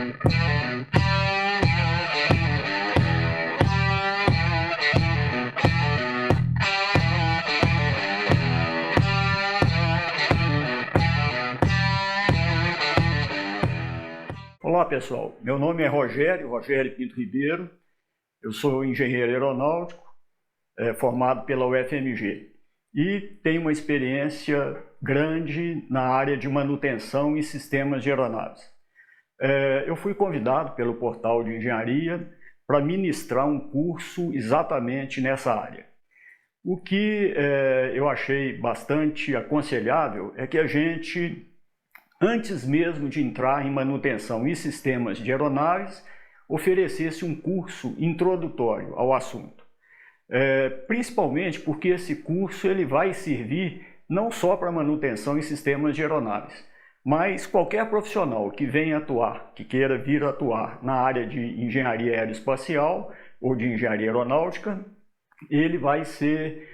Olá pessoal, meu nome é Rogério Pinto Ribeiro, eu sou engenheiro aeronáutico, formado pela UFMG e tenho uma experiência grande na área de manutenção e sistemas de aeronaves. Eu fui convidado pelo portal de engenharia para ministrar um curso exatamente nessa área. O que eu achei bastante aconselhável é que a gente, antes mesmo de entrar em manutenção e sistemas de aeronaves, oferecesse um curso introdutório ao assunto. Principalmente porque esse curso ele vai servir não só para manutenção e sistemas de aeronaves, mas qualquer profissional que venha atuar, que queira vir atuar na área de engenharia aeroespacial ou de engenharia aeronáutica, ele vai ser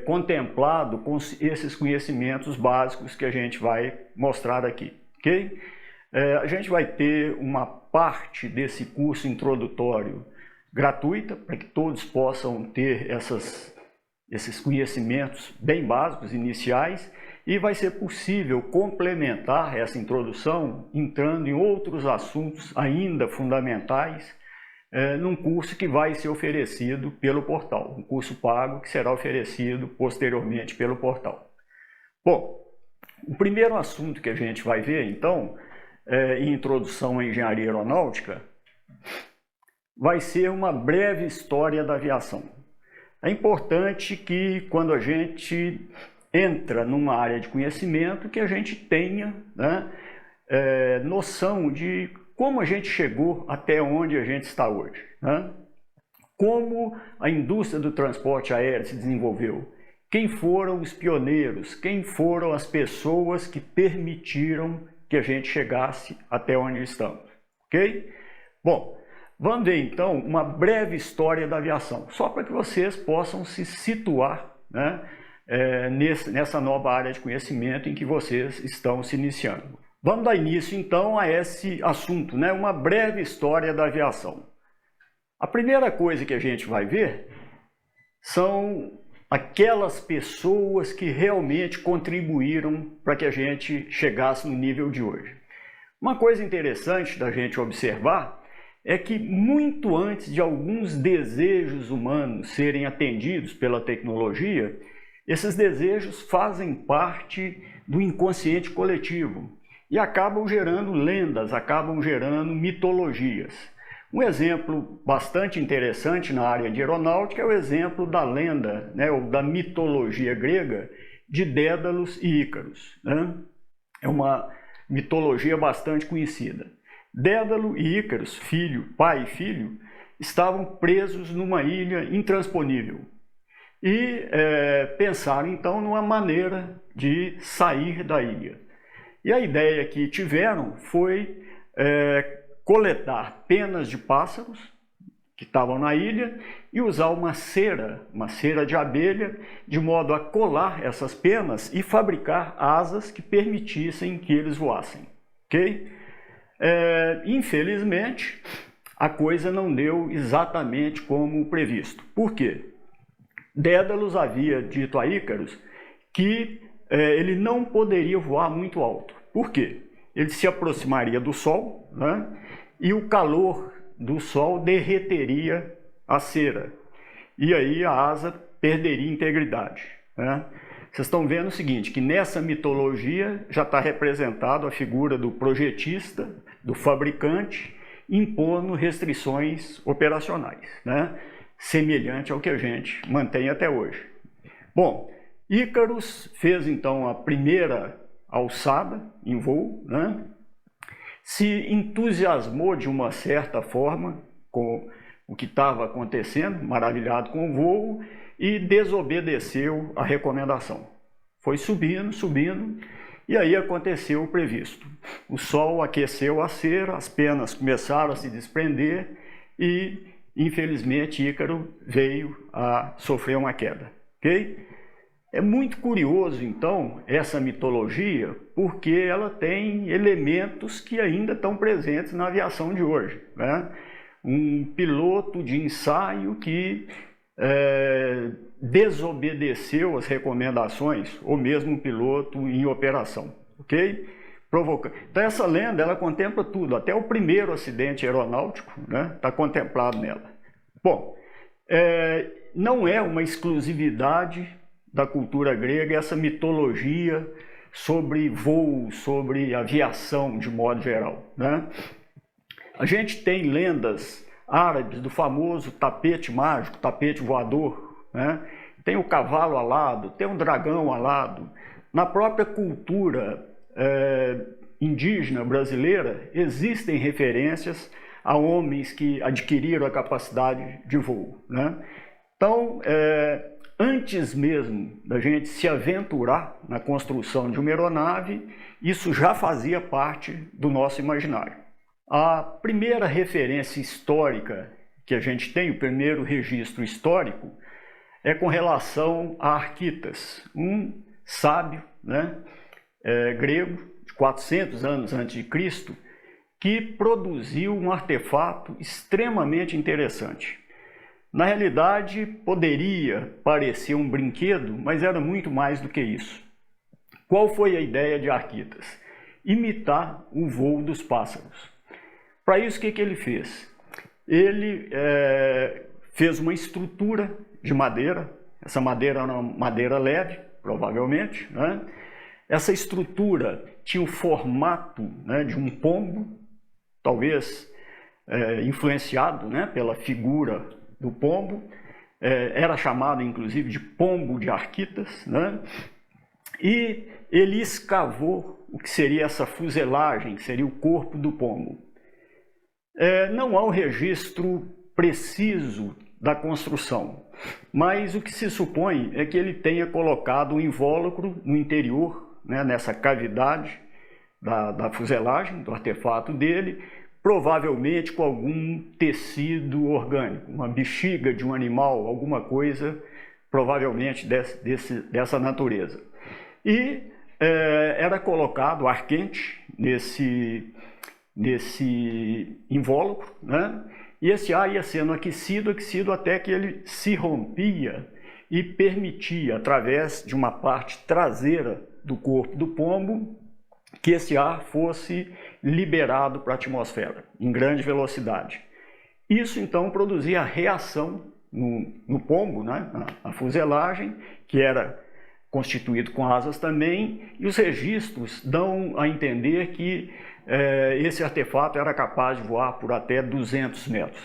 contemplado com esses conhecimentos básicos que a gente vai mostrar aqui, ok? A gente vai ter uma parte desse curso introdutório gratuita, para que todos possam ter esses conhecimentos bem básicos, iniciais, e vai ser possível complementar essa introdução entrando em outros assuntos ainda fundamentais, num curso que vai ser oferecido pelo portal, um curso pago que será oferecido posteriormente pelo portal. Bom, o primeiro assunto que a gente vai ver, então, em introdução à engenharia aeronáutica, vai ser uma breve história da aviação. É importante que, quando a gente entra numa área de conhecimento, que a gente tenha, né, noção de como a gente chegou até onde a gente está hoje, né? Como a indústria do transporte aéreo se desenvolveu, quem foram os pioneiros, quem foram as pessoas que permitiram que a gente chegasse até onde estamos, ok? Bom, vamos ver então uma breve história da aviação, só para que vocês possam se situar, né, nessa nova área de conhecimento em que vocês estão se iniciando. Vamos dar início então a esse assunto, né? Uma breve história da aviação. A primeira coisa que a gente vai ver são aquelas pessoas que realmente contribuíram para que a gente chegasse no nível de hoje. Uma coisa interessante da gente observar é que muito antes de alguns desejos humanos serem atendidos pela tecnologia, esses desejos fazem parte do inconsciente coletivo e acabam gerando lendas, acabam gerando mitologias. Um exemplo bastante interessante na área de aeronáutica é o exemplo da lenda, né, ou da mitologia grega de Dédalos e Ícaros, né? É uma mitologia bastante conhecida. Dédalo e Ícaros, pai e filho, estavam presos numa ilha intransponível e pensaram então numa maneira de sair da ilha. E a ideia que tiveram foi coletar penas de pássaros que estavam na ilha e usar uma cera de abelha, de modo a colar essas penas e fabricar asas que permitissem que eles voassem, ok? Infelizmente, a coisa não deu exatamente como previsto. Por quê? Dédalos havia dito a Ícaros que ele não poderia voar muito alto. Por quê? Ele se aproximaria do Sol, né? E o calor do Sol derreteria a cera. E aí a asa perderia integridade, né? Vocês estão vendo o seguinte, que nessa mitologia já está representado a figura do projetista, do fabricante, impondo restrições operacionais, né? Semelhante ao que a gente mantém até hoje. Bom, Ícaros fez então a primeira alçada em voo, né? Se entusiasmou de uma certa forma com o que estava acontecendo, maravilhado com o voo, e desobedeceu a recomendação. Foi subindo, e aí aconteceu o previsto. O Sol aqueceu a cera, as penas começaram a se desprender e, infelizmente, Ícaro veio a sofrer uma queda, ok? É muito curioso, então, essa mitologia, porque ela tem elementos que ainda estão presentes na aviação de hoje, né? Um piloto de ensaio que desobedeceu as recomendações, ou mesmo um piloto em operação, ok? Então essa lenda, ela contempla tudo, até o primeiro acidente aeronáutico, né, está contemplado nela. Bom, não é uma exclusividade da cultura grega essa mitologia sobre voo, sobre aviação de modo geral, né? A gente tem lendas árabes do famoso tapete mágico, tapete voador, né? Tem o cavalo alado, tem um dragão alado. Na própria cultura indígena brasileira existem referências a homens que adquiriram a capacidade de voo, né? Então, antes mesmo da gente se aventurar na construção de uma aeronave, isso já fazia parte do nosso imaginário. A primeira referência histórica que a gente tem, o primeiro registro histórico, é com relação a Arquitas, um sábio, né, grego, de 400 anos antes de Cristo, que produziu um artefato extremamente interessante. Na realidade, poderia parecer um brinquedo, mas era muito mais do que isso. Qual foi a ideia de Arquitas? Imitar o voo dos pássaros. Para isso, o que ele fez? Ele fez uma estrutura de madeira, essa madeira era uma madeira leve, provavelmente, né? Essa estrutura tinha o formato, né, de um pombo, talvez influenciado, né, pela figura do pombo, era chamado inclusive de pombo de Arquitas, né? E ele escavou o que seria essa fuselagem, que seria o corpo do pombo. Não há um registro preciso da construção, mas o que se supõe é que ele tenha colocado um invólucro no interior, né, nessa cavidade da fuselagem, do artefato dele, provavelmente com algum tecido orgânico, uma bexiga de um animal, alguma coisa provavelmente dessa natureza. E era colocado ar quente nesse invólucro, né? E esse ar ia sendo aquecido até que ele se rompia e permitia, através de uma parte traseira do corpo do pombo, que esse ar fosse liberado para a atmosfera em grande velocidade. Isso então produzia reação no pombo, né? Na fuselagem, que era constituído com asas também, e os registros dão a entender que esse artefato era capaz de voar por até 200 metros.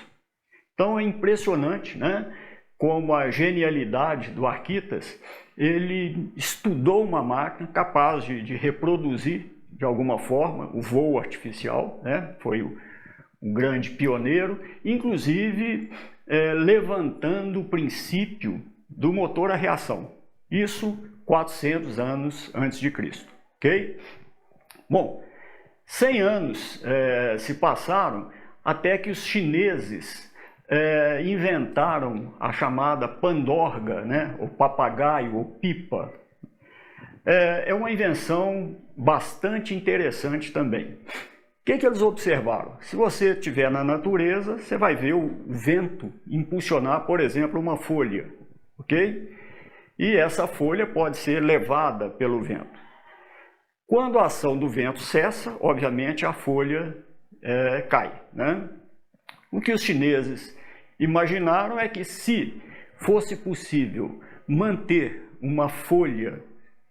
Então é impressionante, né, como a genialidade do Arquitas, ele estudou uma máquina capaz de reproduzir de alguma forma o voo artificial, né? Foi um grande pioneiro, inclusive levantando o princípio do motor a reação. Isso 400 anos antes de Cristo, ok? Bom, 100 anos se passaram até que os chineses inventaram a chamada pandorga, né? O papagaio, ou pipa. É uma invenção bastante interessante também. O que eles observaram? Se você estiver na natureza, você vai ver o vento impulsionar, por exemplo, uma folha, ok? E essa folha pode ser levada pelo vento. Quando a ação do vento cessa, obviamente a folha cai, né? O que os chineses imaginaram é que, se fosse possível manter uma folha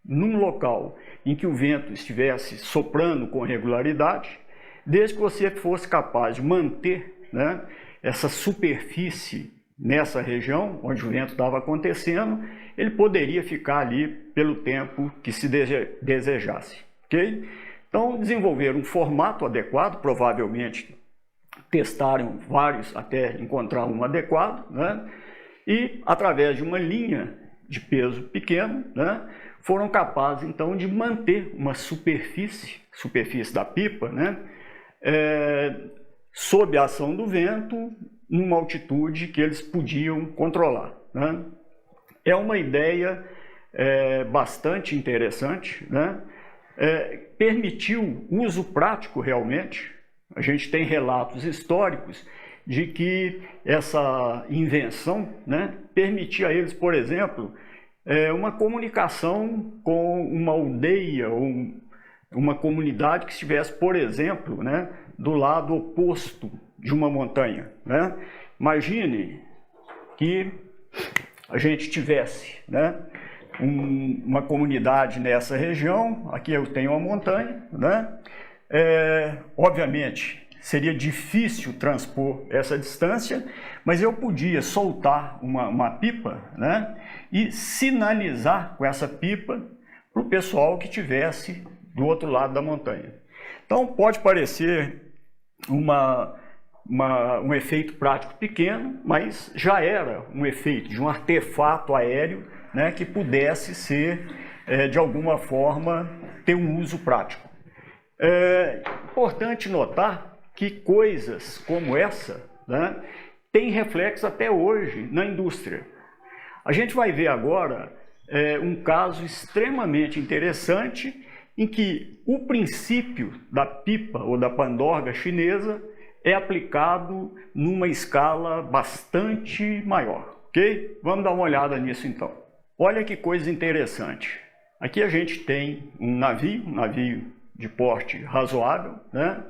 num local em que o vento estivesse soprando com regularidade, desde que você fosse capaz de manter, né, essa superfície nessa região onde o vento estava acontecendo, ele poderia ficar ali pelo tempo que se desejasse. Okay? Então, desenvolveram um formato adequado, provavelmente testaram vários até encontrar um adequado, né? E através de uma linha de peso pequeno, né, foram capazes então de manter uma superfície da pipa, né, sob a ação do vento, numa altitude que eles podiam controlar, né? É uma ideia bastante interessante, né? Permitiu uso prático realmente. A gente tem relatos históricos de que essa invenção, né, permitia a eles, por exemplo, uma comunicação com uma aldeia ou uma comunidade que estivesse, por exemplo, né, do lado oposto de uma montanha, né? Imagine que a gente tivesse, né, uma comunidade nessa região. Aqui eu tenho uma montanha, né? Obviamente seria difícil transpor essa distância, mas eu podia soltar uma pipa, né, e sinalizar com essa pipa para o pessoal que estivesse do outro lado da montanha. Então pode parecer um efeito prático pequeno, mas já era um efeito de um artefato aéreo, né, que pudesse ser, de alguma forma, ter um uso prático. É importante notar que coisas como essa, né, têm reflexo até hoje na indústria. A gente vai ver agora um caso extremamente interessante em que o princípio da pipa ou da pandorga chinesa é aplicado numa escala bastante maior, ok? Vamos dar uma olhada nisso então. Olha que coisa interessante. Aqui a gente tem um navio de porte razoável, né?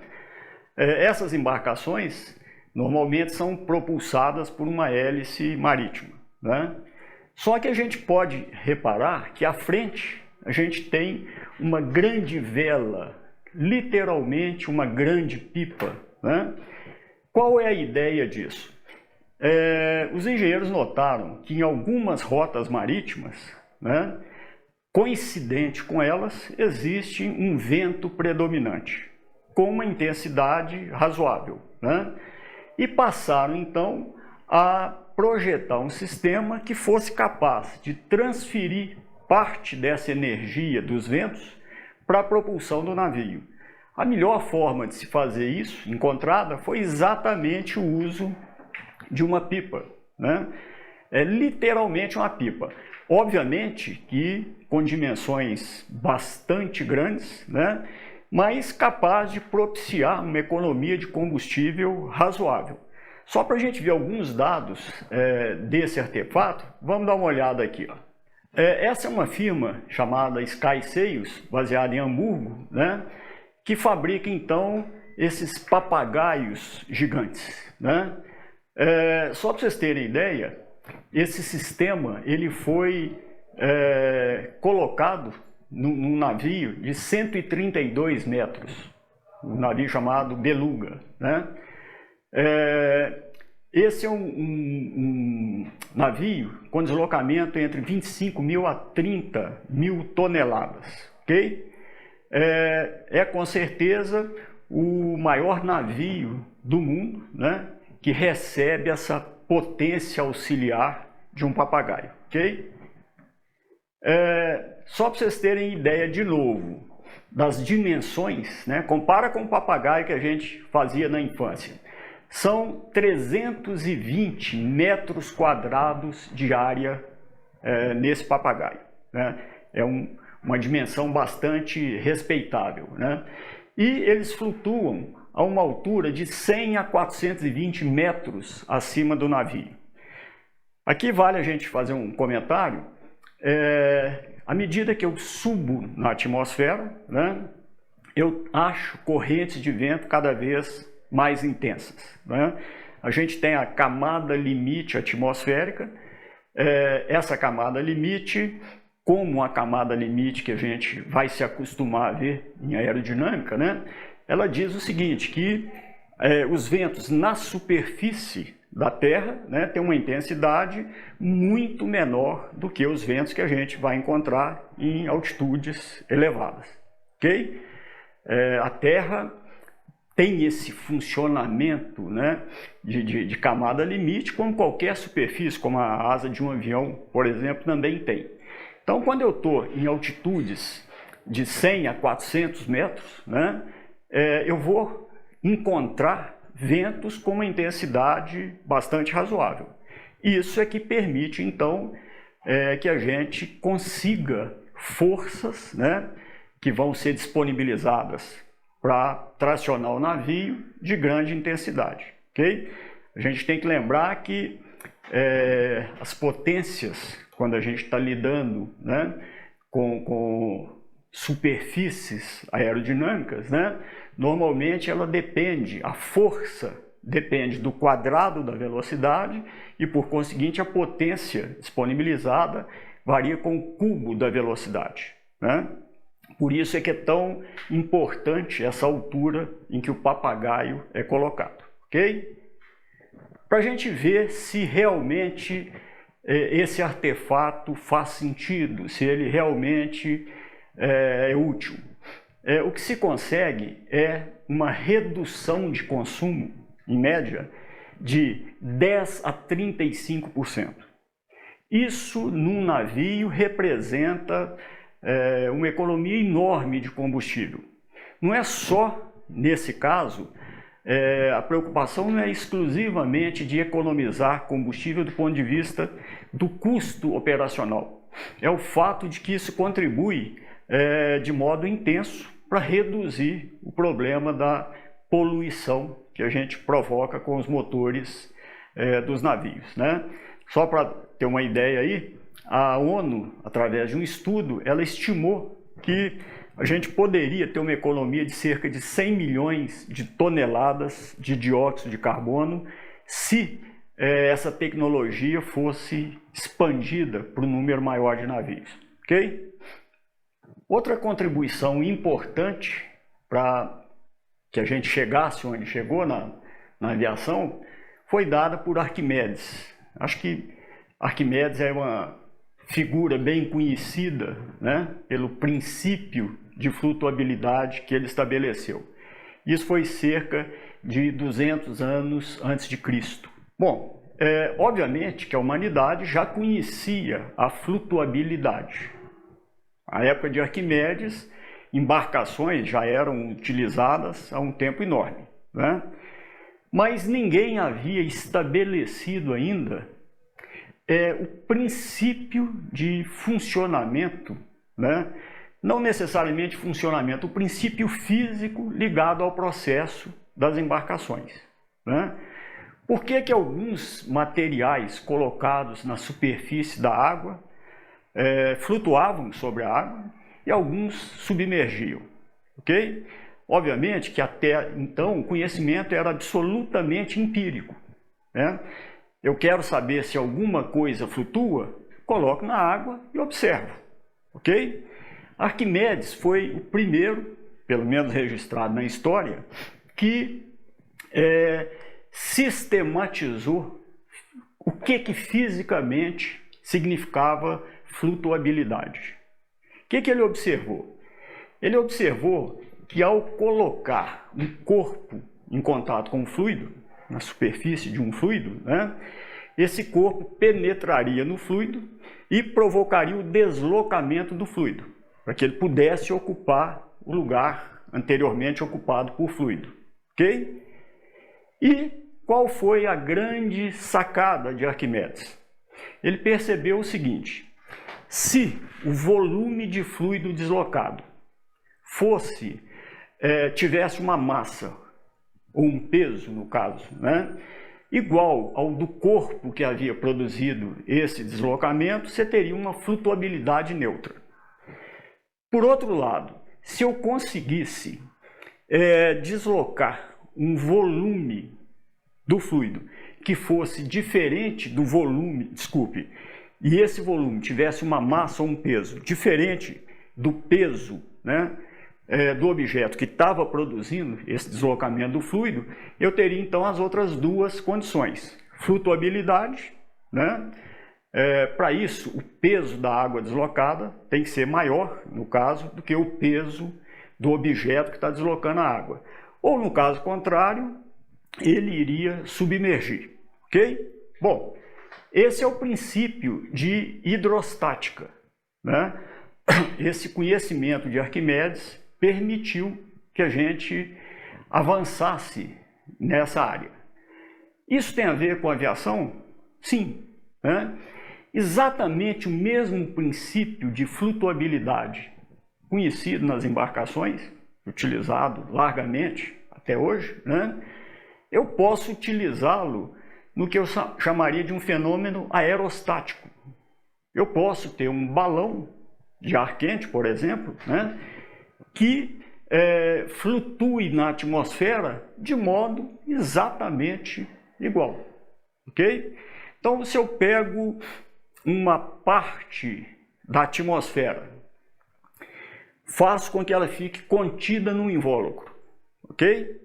Essas embarcações normalmente são propulsadas por uma hélice marítima, né? Só que a gente pode reparar que à frente a gente tem uma grande vela, literalmente uma grande pipa, né? Qual é a ideia disso? Os engenheiros notaram que em algumas rotas marítimas, né, coincidente com elas, existe um vento predominante, com uma intensidade razoável, né? E passaram então a projetar um sistema que fosse capaz de transferir parte dessa energia dos ventos para a propulsão do navio. A melhor forma de se fazer isso, encontrada, foi exatamente o uso de uma pipa, né? Literalmente uma pipa. Obviamente que com dimensões bastante grandes, né, mas capaz de propiciar uma economia de combustível razoável. Só para a gente ver alguns dados desse artefato, vamos dar uma olhada aqui, ó. Essa é uma firma chamada Sky Sails, baseada em Hamburgo, né, que fabrica então esses papagaios gigantes, né? Só para vocês terem ideia, esse sistema ele foi colocado num navio de 132 metros, um navio chamado Beluga, né? Esse é um navio com deslocamento entre 25 mil a 30 mil toneladas, ok? Com certeza o maior navio do mundo, né, que recebe essa potência auxiliar de um papagaio, ok? Só para vocês terem ideia de novo das dimensões, né, compara com o papagaio que a gente fazia na infância. São 320 metros quadrados de área nesse papagaio, né? Uma dimensão bastante respeitável, né? E eles flutuam a uma altura de 100 a 420 metros acima do navio. Aqui vale a gente fazer um comentário. À medida que eu subo na atmosfera, né, eu acho correntes de vento cada vez mais intensas, né? A gente tem a camada limite atmosférica. Essa camada limite, como a camada limite que a gente vai se acostumar a ver em aerodinâmica, né, ela diz o seguinte, que os ventos na superfície da Terra, né, têm uma intensidade muito menor do que os ventos que a gente vai encontrar em altitudes elevadas, ok? A Terra tem esse funcionamento, né, de camada limite, como qualquer superfície, como a asa de um avião, por exemplo, também tem. Então, quando eu estou em altitudes de 100 a 400 metros, né, eu vou encontrar ventos com uma intensidade bastante razoável. Isso é que permite, então, que a gente consiga forças, né, que vão ser disponibilizadas para tracionar o navio de grande intensidade, ok? A gente tem que lembrar que as potências, quando a gente está lidando, né, com superfícies aerodinâmicas, né, normalmente ela depende, a força depende do quadrado da velocidade e, por conseguinte, a potência disponibilizada varia com o cubo da velocidade, né? Por isso é que é tão importante essa altura em que o papagaio é colocado, ok? Para a gente ver se realmente esse artefato faz sentido, se ele realmente é útil. O que se consegue é uma redução de consumo, em média, de 10 a 35%. Isso, num navio, representa uma economia enorme de combustível. Não é só, nesse caso, a preocupação não é exclusivamente de economizar combustível do ponto de vista do custo operacional. É o fato de que isso contribui de modo intenso para reduzir o problema da poluição que a gente provoca com os motores dos navios, né? Só para ter uma ideia aí, a ONU, através de um estudo, ela estimou que a gente poderia ter uma economia de cerca de 100 milhões de toneladas de dióxido de carbono se essa tecnologia fosse expandida para um número maior de navios, ok? Outra contribuição importante para que a gente chegasse onde chegou na aviação foi dada por Arquimedes. Acho que Arquimedes é uma figura bem conhecida, né, pelo princípio de flutuabilidade que ele estabeleceu. Isso foi cerca de 200 anos antes de Cristo. Bom, obviamente que a humanidade já conhecia a flutuabilidade. Na época de Arquimedes, embarcações já eram utilizadas há um tempo enorme, né? Mas ninguém havia estabelecido ainda o princípio de funcionamento, né? Não necessariamente funcionamento, o princípio físico ligado ao processo das embarcações, né? Por que que alguns materiais colocados na superfície da água flutuavam sobre a água e alguns submergiam, ok? Obviamente que até então o conhecimento era absolutamente empírico, né? Eu quero saber se alguma coisa flutua, coloco na água e observo, ok? Arquimedes foi o primeiro, pelo menos registrado na história, que sistematizou o que fisicamente significava flutuabilidade. O que ele observou? Ele observou que ao colocar um corpo em contato com um fluido, na superfície de um fluido, né, esse corpo penetraria no fluido e provocaria o deslocamento do fluido, para que ele pudesse ocupar o lugar anteriormente ocupado por fluido, ok? E qual foi a grande sacada de Arquimedes? Ele percebeu o seguinte: se o volume de fluido deslocado tivesse uma massa, ou um peso no caso, né, igual ao do corpo que havia produzido esse deslocamento, você teria uma flutuabilidade neutra. Por outro lado, se eu conseguisse deslocar um volume do fluido que fosse diferente do volume, e esse volume tivesse uma massa ou um peso diferente do peso, né, do objeto que estava produzindo esse deslocamento do fluido, eu teria então as outras duas condições: flutuabilidade, né? Para isso, o peso da água deslocada tem que ser maior, no caso, do que o peso do objeto que está deslocando a água. Ou, no caso contrário, ele iria submergir, ok? Bom, esse é o princípio de hidrostática, né? Esse conhecimento de Arquimedes permitiu que a gente avançasse nessa área. Isso tem a ver com a aviação? Sim, né? exatamente o mesmo princípio de flutuabilidade conhecido nas embarcações, utilizado largamente até hoje, né? Eu posso utilizá-lo no que eu chamaria de um fenômeno aerostático. Eu posso ter um balão de ar quente, por exemplo, né, que flutue na atmosfera de modo exatamente igual. Ok? Então, se eu pego uma parte da atmosfera, faço com que ela fique contida no invólucro, ok?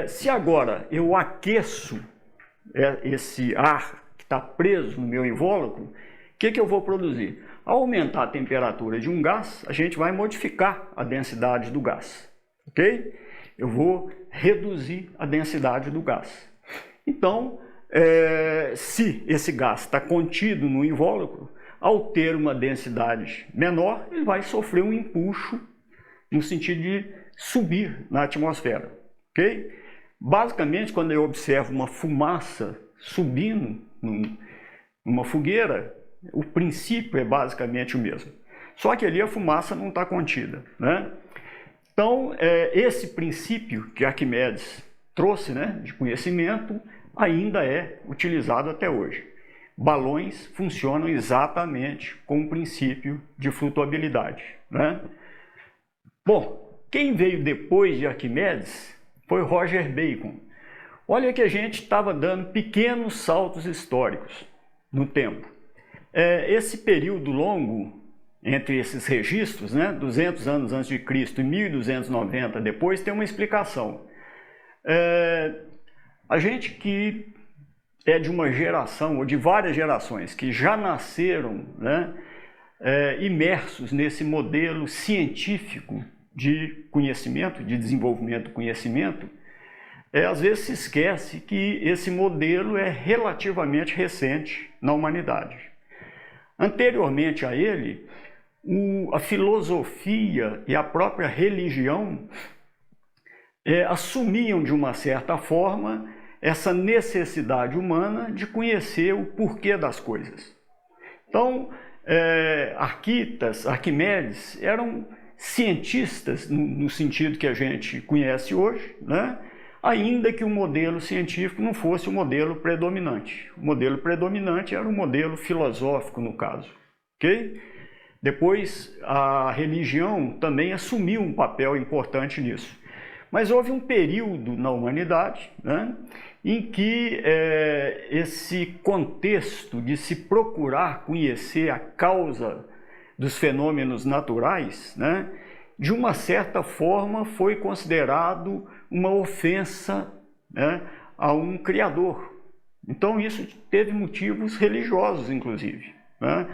Se agora eu aqueço esse ar que está preso no meu invólucro, o que eu vou produzir? Ao aumentar a temperatura de um gás, a gente vai modificar a densidade do gás, ok? Eu vou reduzir a densidade do gás. Então, se esse gás está contido no invólucro, ao ter uma densidade menor, ele vai sofrer um empuxo no sentido de subir na atmosfera, ok? Basicamente, quando eu observo uma fumaça subindo numa fogueira, o princípio é basicamente o mesmo. Só que ali a fumaça não está contida, né? Então, esse princípio que Arquimedes trouxe, né, de conhecimento, ainda é utilizado até hoje. Balões funcionam exatamente com o princípio de flutuabilidade, né? Bom, quem veio depois de Arquimedes foi Roger Bacon. Olha que a gente estava dando pequenos saltos históricos no tempo. Esse período longo entre esses registros, né, 200 anos antes de Cristo e 1290 depois, tem uma explicação. A gente que é de uma geração, ou de várias gerações, que já nasceram, né, imersos nesse modelo científico de conhecimento, de desenvolvimento do conhecimento, às vezes se esquece que esse modelo é relativamente recente na humanidade. Anteriormente a ele, a filosofia e a própria religião assumiam, de uma certa forma, essa necessidade humana de conhecer o porquê das coisas. Então, Arquimedes eram cientistas no sentido que a gente conhece hoje, né? Ainda que o modelo científico não fosse o modelo predominante. O modelo predominante era o modelo filosófico, no caso. Okay? Depois, a religião também assumiu um papel importante nisso. Mas houve um período na humanidade, né, em que esse contexto de se procurar conhecer a causa dos fenômenos naturais, né, de uma certa forma foi considerado uma ofensa, né, a um criador. Então isso teve motivos religiosos, inclusive, né?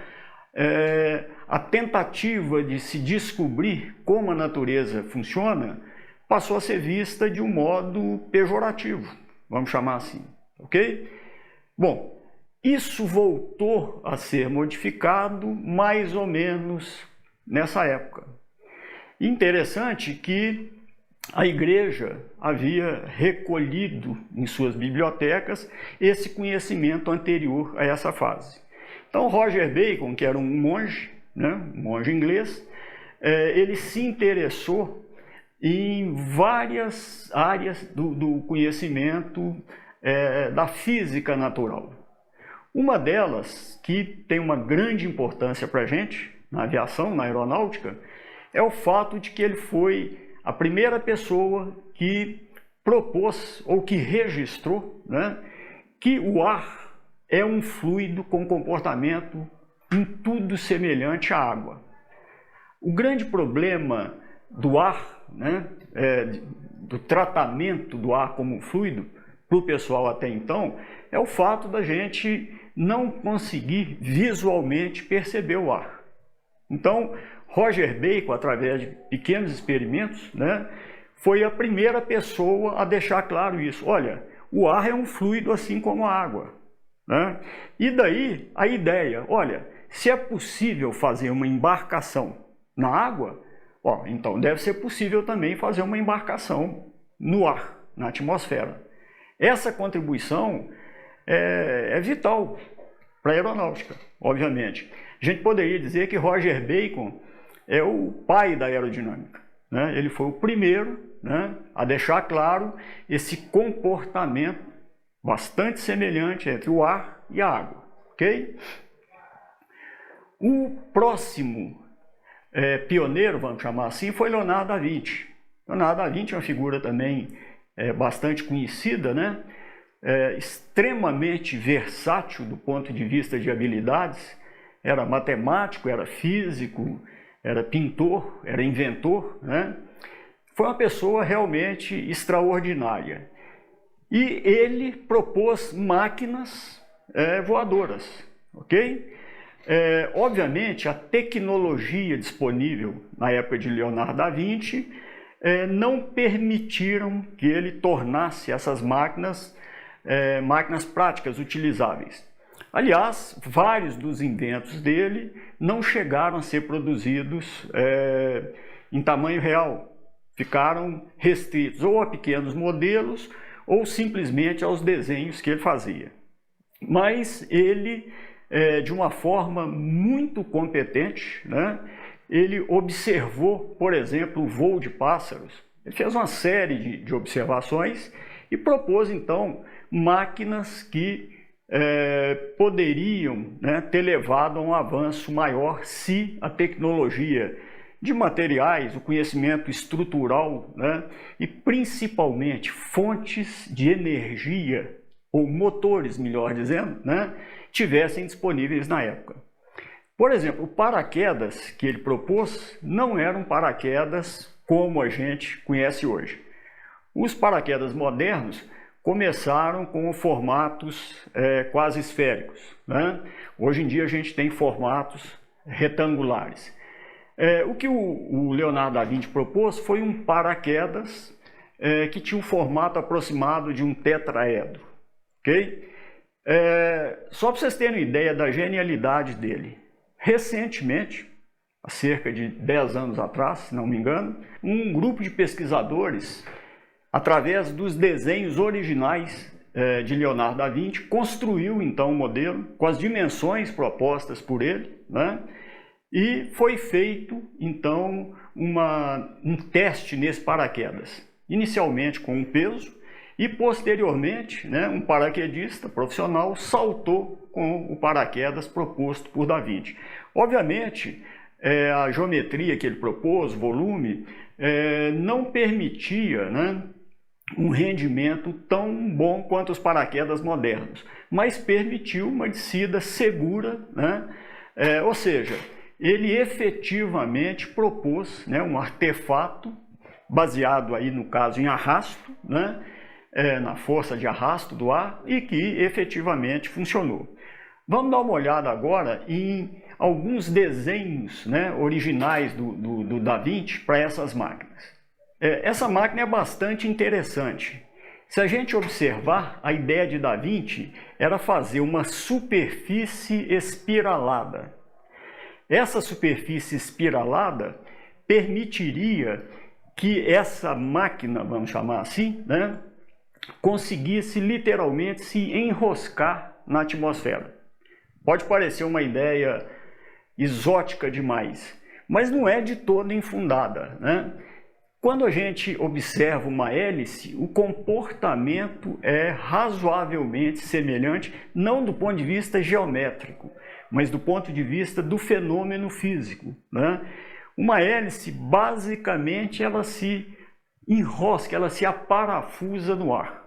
A tentativa de se descobrir como a natureza funciona passou a ser vista de um modo pejorativo, vamos chamar assim, ok? Bom, isso voltou a ser modificado mais ou menos nessa época. Interessante que a igreja havia recolhido em suas bibliotecas esse conhecimento anterior a essa fase. Então, Roger Bacon, que era um monge, né, um monge inglês, ele se interessou em várias áreas do conhecimento da física natural. Uma delas, que tem uma grande importância para a gente, na aviação, na aeronáutica, é o fato de que ele foi a primeira pessoa que propôs, ou que registrou, né, que o ar é um fluido com comportamento em tudo semelhante à água. O grande problema do ar, né, do tratamento do ar como um fluido, para o pessoal até então, é o fato da gente não conseguir visualmente perceber o ar. Então, Roger Bacon, através de pequenos experimentos, né, foi a primeira pessoa a deixar claro isso. Olha, o ar é um fluido assim como a água, né? E daí a ideia, olha, se é possível fazer uma embarcação na água, então deve ser possível também fazer uma embarcação no ar, na atmosfera. Essa contribuição é vital para a aeronáutica, obviamente. A gente poderia dizer que Roger Bacon é o pai da aerodinâmica, né? Ele foi o primeiro, né, a deixar claro esse comportamento bastante semelhante entre o ar e a água, ok? O próximo pioneiro, vamos chamar assim, foi Leonardo da Vinci. Leonardo da Vinci é uma figura também bastante conhecida, né? Extremamente versátil do ponto de vista de habilidades. Era matemático, era físico, era pintor, era inventor, né? Foi uma pessoa realmente extraordinária. E ele propôs máquinas voadoras, ok? Obviamente, a tecnologia disponível na época de Leonardo da Vinci não permitiram que ele tornasse essas máquinas práticas, utilizáveis. Aliás, vários dos inventos dele não chegaram a ser produzidos em tamanho real. Ficaram restritos ou a pequenos modelos ou simplesmente aos desenhos que ele fazia. Mas ele, de uma forma muito competente, né, ele observou, por exemplo, o voo de pássaros. Ele fez uma série de observações e propôs, então, máquinas que poderiam, né, ter levado a um avanço maior se a tecnologia de materiais, o conhecimento estrutural, né, e principalmente fontes de energia, ou motores, melhor dizendo, né, tivessem disponíveis na época. Por exemplo, o paraquedas que ele propôs não era um paraquedas como a gente conhece hoje. Os paraquedas modernos começaram com formatos quase esféricos, né? Hoje em dia a gente tem formatos retangulares. O que o Leonardo da Vinci propôs foi um paraquedas que tinha um formato aproximado de um tetraedro, ok? Só para vocês terem uma ideia da genialidade dele, recentemente, há cerca de 10 anos atrás, se não me engano, um grupo de pesquisadores, através dos desenhos originais de Leonardo da Vinci, construiu então um modelo com as dimensões propostas por ele, né? E foi feito, então, um teste nesse paraquedas. Inicialmente com um peso e, posteriormente, né, um paraquedista profissional saltou com o paraquedas proposto por Da Vinci. Obviamente, a geometria que ele propôs, volume, não permitia, né, um rendimento tão bom quanto os paraquedas modernos, mas permitiu uma descida segura, né? Ou seja, ele efetivamente propôs, né, um artefato baseado aí no caso em arrasto, né, na força de arrasto do ar, e que efetivamente funcionou. Vamos dar uma olhada agora em alguns desenhos, né, originais do Da Vinci para essas máquinas. Essa máquina é bastante interessante. Se a gente observar, a ideia de Da Vinci era fazer uma superfície espiralada. Essa superfície espiralada permitiria que essa máquina, vamos chamar assim, né, conseguisse literalmente se enroscar na atmosfera. Pode parecer uma ideia exótica demais, mas não é de todo infundada, né? Quando a gente observa uma hélice, o comportamento é razoavelmente semelhante, não do ponto de vista geométrico, mas do ponto de vista do fenômeno físico, né? Uma hélice, basicamente, ela se enrosca, ela se aparafusa no ar,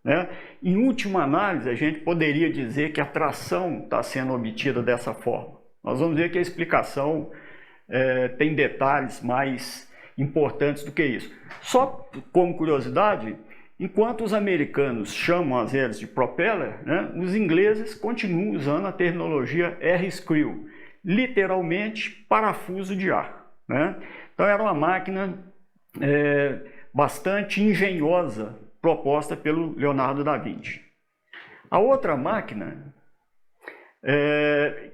né? Em última análise, a gente poderia dizer que a tração está sendo obtida dessa forma. Nós vamos ver que a explicação tem detalhes mais importantes do que isso. Só como curiosidade, enquanto os americanos chamam as hélices de propeller, né, os ingleses continuam usando a terminologia air-screw, literalmente parafuso de ar, né? Então era uma máquina bastante engenhosa proposta pelo Leonardo da Vinci. A outra máquina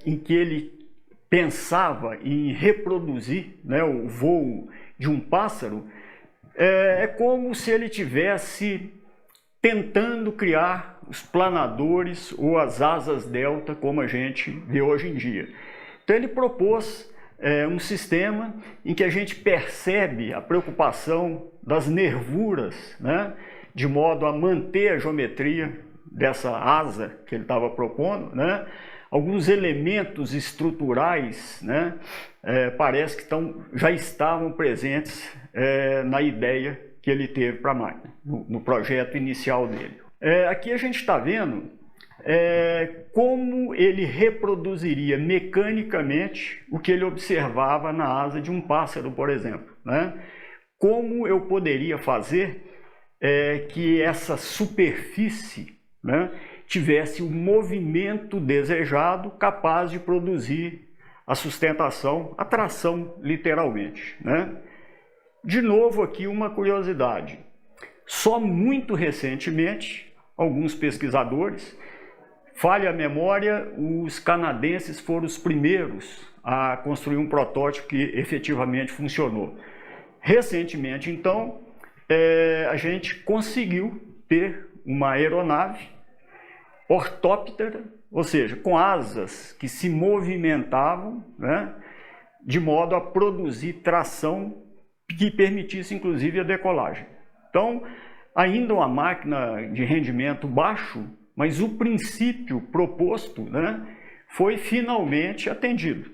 em que ele pensava em reproduzir, né, o voo de um pássaro, é como se ele tivesse tentando criar os planadores ou as asas delta como a gente vê hoje em dia. Então ele propôs um sistema em que a gente percebe a preocupação das nervuras, né, de modo a manter a geometria dessa asa que ele estava propondo, né? Alguns elementos estruturais, né, parece que já estavam presentes na ideia que ele teve para a máquina, no projeto inicial dele. Aqui a gente está vendo como ele reproduziria mecanicamente o que ele observava na asa de um pássaro, por exemplo, né? Como eu poderia fazer que essa superfície, né, tivesse o movimento desejado capaz de produzir a sustentação, a tração, literalmente, né? De novo aqui uma curiosidade. Só muito recentemente, alguns pesquisadores, falha a memória, os canadenses foram os primeiros a construir um protótipo que efetivamente funcionou. Recentemente, então, a gente conseguiu ter uma aeronave ortóptera, ou seja, com asas que se movimentavam, né, de modo a produzir tração que permitisse, inclusive, a decolagem. Então, ainda uma máquina de rendimento baixo, mas o princípio proposto, né, foi finalmente atendido.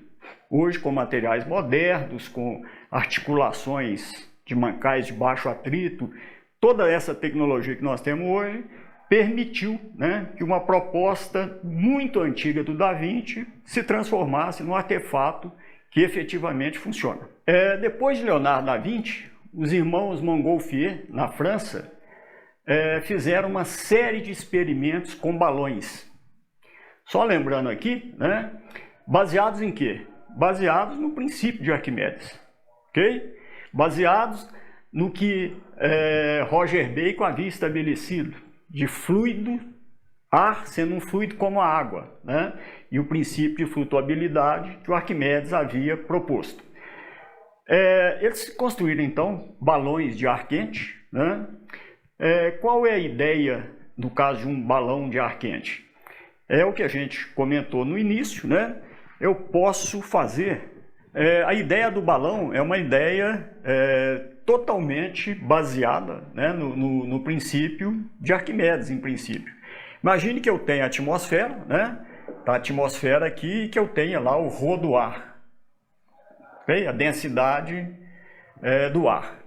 Hoje, com materiais modernos, com articulações de mancais de baixo atrito, toda essa tecnologia que nós temos hoje permitiu, né, que uma proposta muito antiga do Da Vinci se transformasse num artefato que efetivamente funciona. Depois de Leonardo da Vinci, os irmãos Montgolfier, na França, fizeram uma série de experimentos com balões. Só lembrando aqui, né, baseados em quê? Baseados no princípio de Arquimedes, ok? Baseados no que Roger Bacon havia estabelecido, de fluido, ar sendo um fluido como a água, né? E o princípio de flutuabilidade que o Arquimedes havia proposto. Eles construíram, então, balões de ar quente, né? Qual é a ideia do caso de um balão de ar quente? É o que a gente comentou no início, né? Eu posso fazer... a ideia do balão é uma ideia totalmente baseada, né, no princípio de Arquimedes, em princípio. Imagine que eu tenha a atmosfera, né? A atmosfera aqui, que eu tenha lá o ρ do ar, okay? A densidade do ar.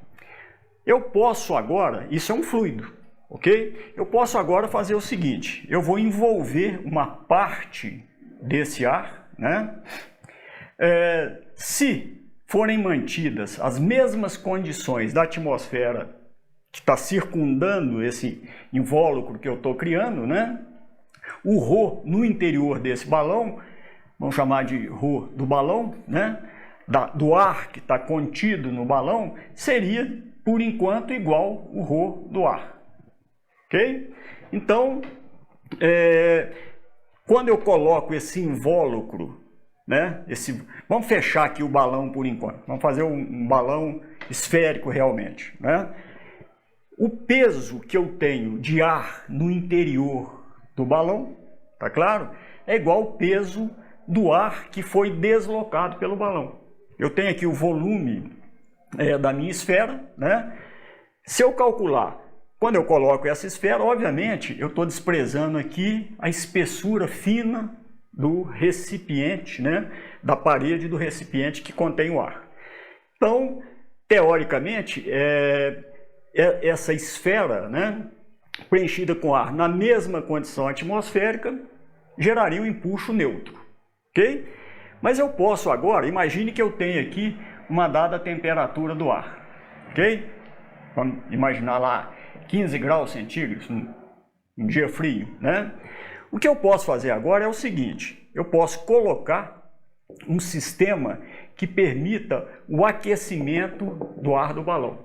Eu posso agora, isso é um fluido, ok? Eu posso agora fazer o seguinte, eu vou envolver uma parte desse ar, né? Se forem mantidas as mesmas condições da atmosfera que está circundando esse invólucro que eu estou criando, né? O ρ no interior desse balão, vamos chamar de ρ do balão, né? Do ar que está contido no balão, seria, por enquanto, igual o ρ do ar. Ok? Então, quando eu coloco esse invólucro, né, vamos fechar aqui o balão por enquanto, vamos fazer um balão esférico realmente, né? O peso que eu tenho de ar no interior do balão, tá claro? É igual ao peso do ar que foi deslocado pelo balão. Eu tenho aqui o volume da minha esfera, né? Se eu calcular, quando eu coloco essa esfera, obviamente eu estou desprezando aqui a espessura fina do recipiente, né? Da parede do recipiente que contém o ar. Então, teoricamente, essa esfera, né, preenchida com ar na mesma condição atmosférica geraria um empuxo neutro, ok? Mas eu posso agora, imagine que eu tenho aqui uma dada temperatura do ar, ok? Vamos imaginar lá 15 graus centígrados, um dia frio, né? O que eu posso fazer agora é o seguinte, eu posso colocar um sistema que permita o aquecimento do ar do balão.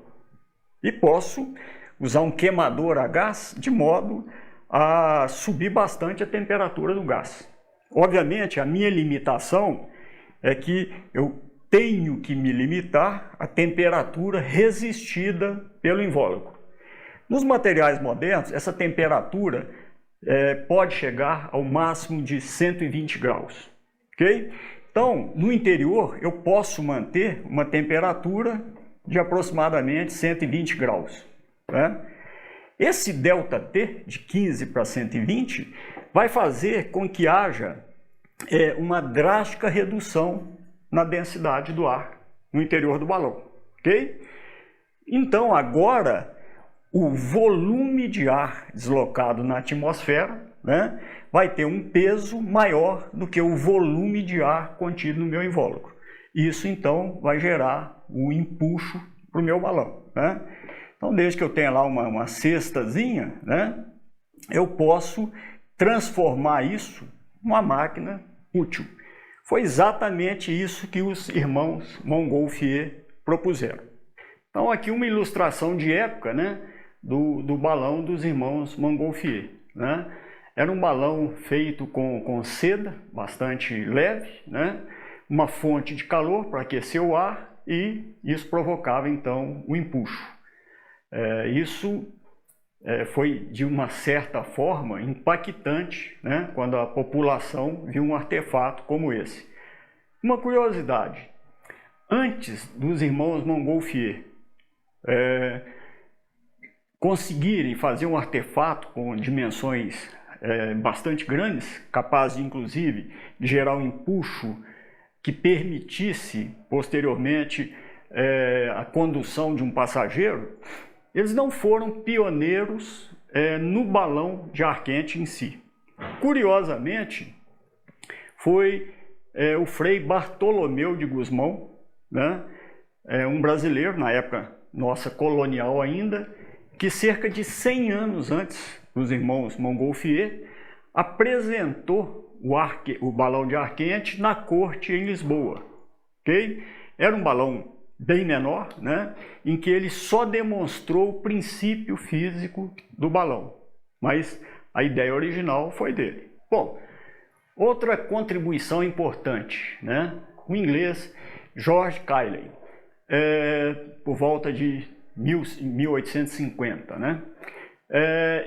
E posso usar um queimador a gás de modo a subir bastante a temperatura do gás. Obviamente, a minha limitação é que eu tenho que me limitar à temperatura resistida pelo invólucro. Nos materiais modernos, essa temperatura pode chegar ao máximo de 120 graus, ok? Então, no interior, eu posso manter uma temperatura de aproximadamente 120 graus, né? Esse ΔT, de 15 para 120, vai fazer com que haja uma drástica redução na densidade do ar no interior do balão, ok? Então, agora, o volume de ar deslocado na atmosfera, né, vai ter um peso maior do que o volume de ar contido no meu invólucro. Isso, então, vai gerar um empuxo para o meu balão, né? Então, desde que eu tenha lá uma cestazinha, né, eu posso transformar isso numa máquina útil. Foi exatamente isso que os irmãos Montgolfier propuseram. Então, aqui uma ilustração de época, né, do balão dos irmãos Montgolfier, né? Era um balão feito com seda, bastante leve, né? Uma fonte de calor para aquecer o ar e isso provocava, então, o empuxo. Isso foi, de uma certa forma, impactante, né, quando a população viu um artefato como esse. Uma curiosidade, antes dos irmãos Montgolfier conseguirem fazer um artefato com dimensões bastante grandes, capaz, inclusive, de gerar um empuxo que permitisse, posteriormente, a condução de um passageiro, eles não foram pioneiros no balão de ar quente em si. Curiosamente, foi o Frei Bartolomeu de Gusmão, né, um brasileiro, na época nossa colonial ainda, que cerca de 100 anos antes dos irmãos Montgolfier, apresentou o balão de ar quente na corte em Lisboa. Okay? Era um balão bem menor, né, em que ele só demonstrou o princípio físico do balão, mas a ideia original foi dele. Bom, outra contribuição importante, né, o inglês George Cayley, por volta de 1850, né,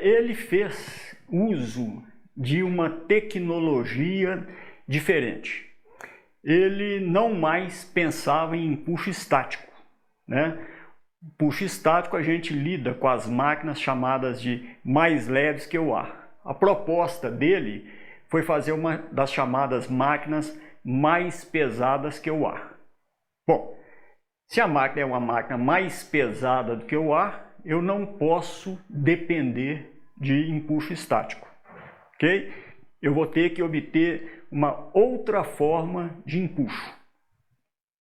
ele fez uso de uma tecnologia diferente. Ele não mais pensava em empuxo estático, né? Empuxo estático, a gente lida com as máquinas chamadas de mais leves que o ar. A proposta dele foi fazer uma das chamadas máquinas mais pesadas que o ar. Bom, se a máquina é uma máquina mais pesada do que o ar, eu não posso depender de empuxo estático, ok? Eu vou ter que obter uma outra forma de empuxo.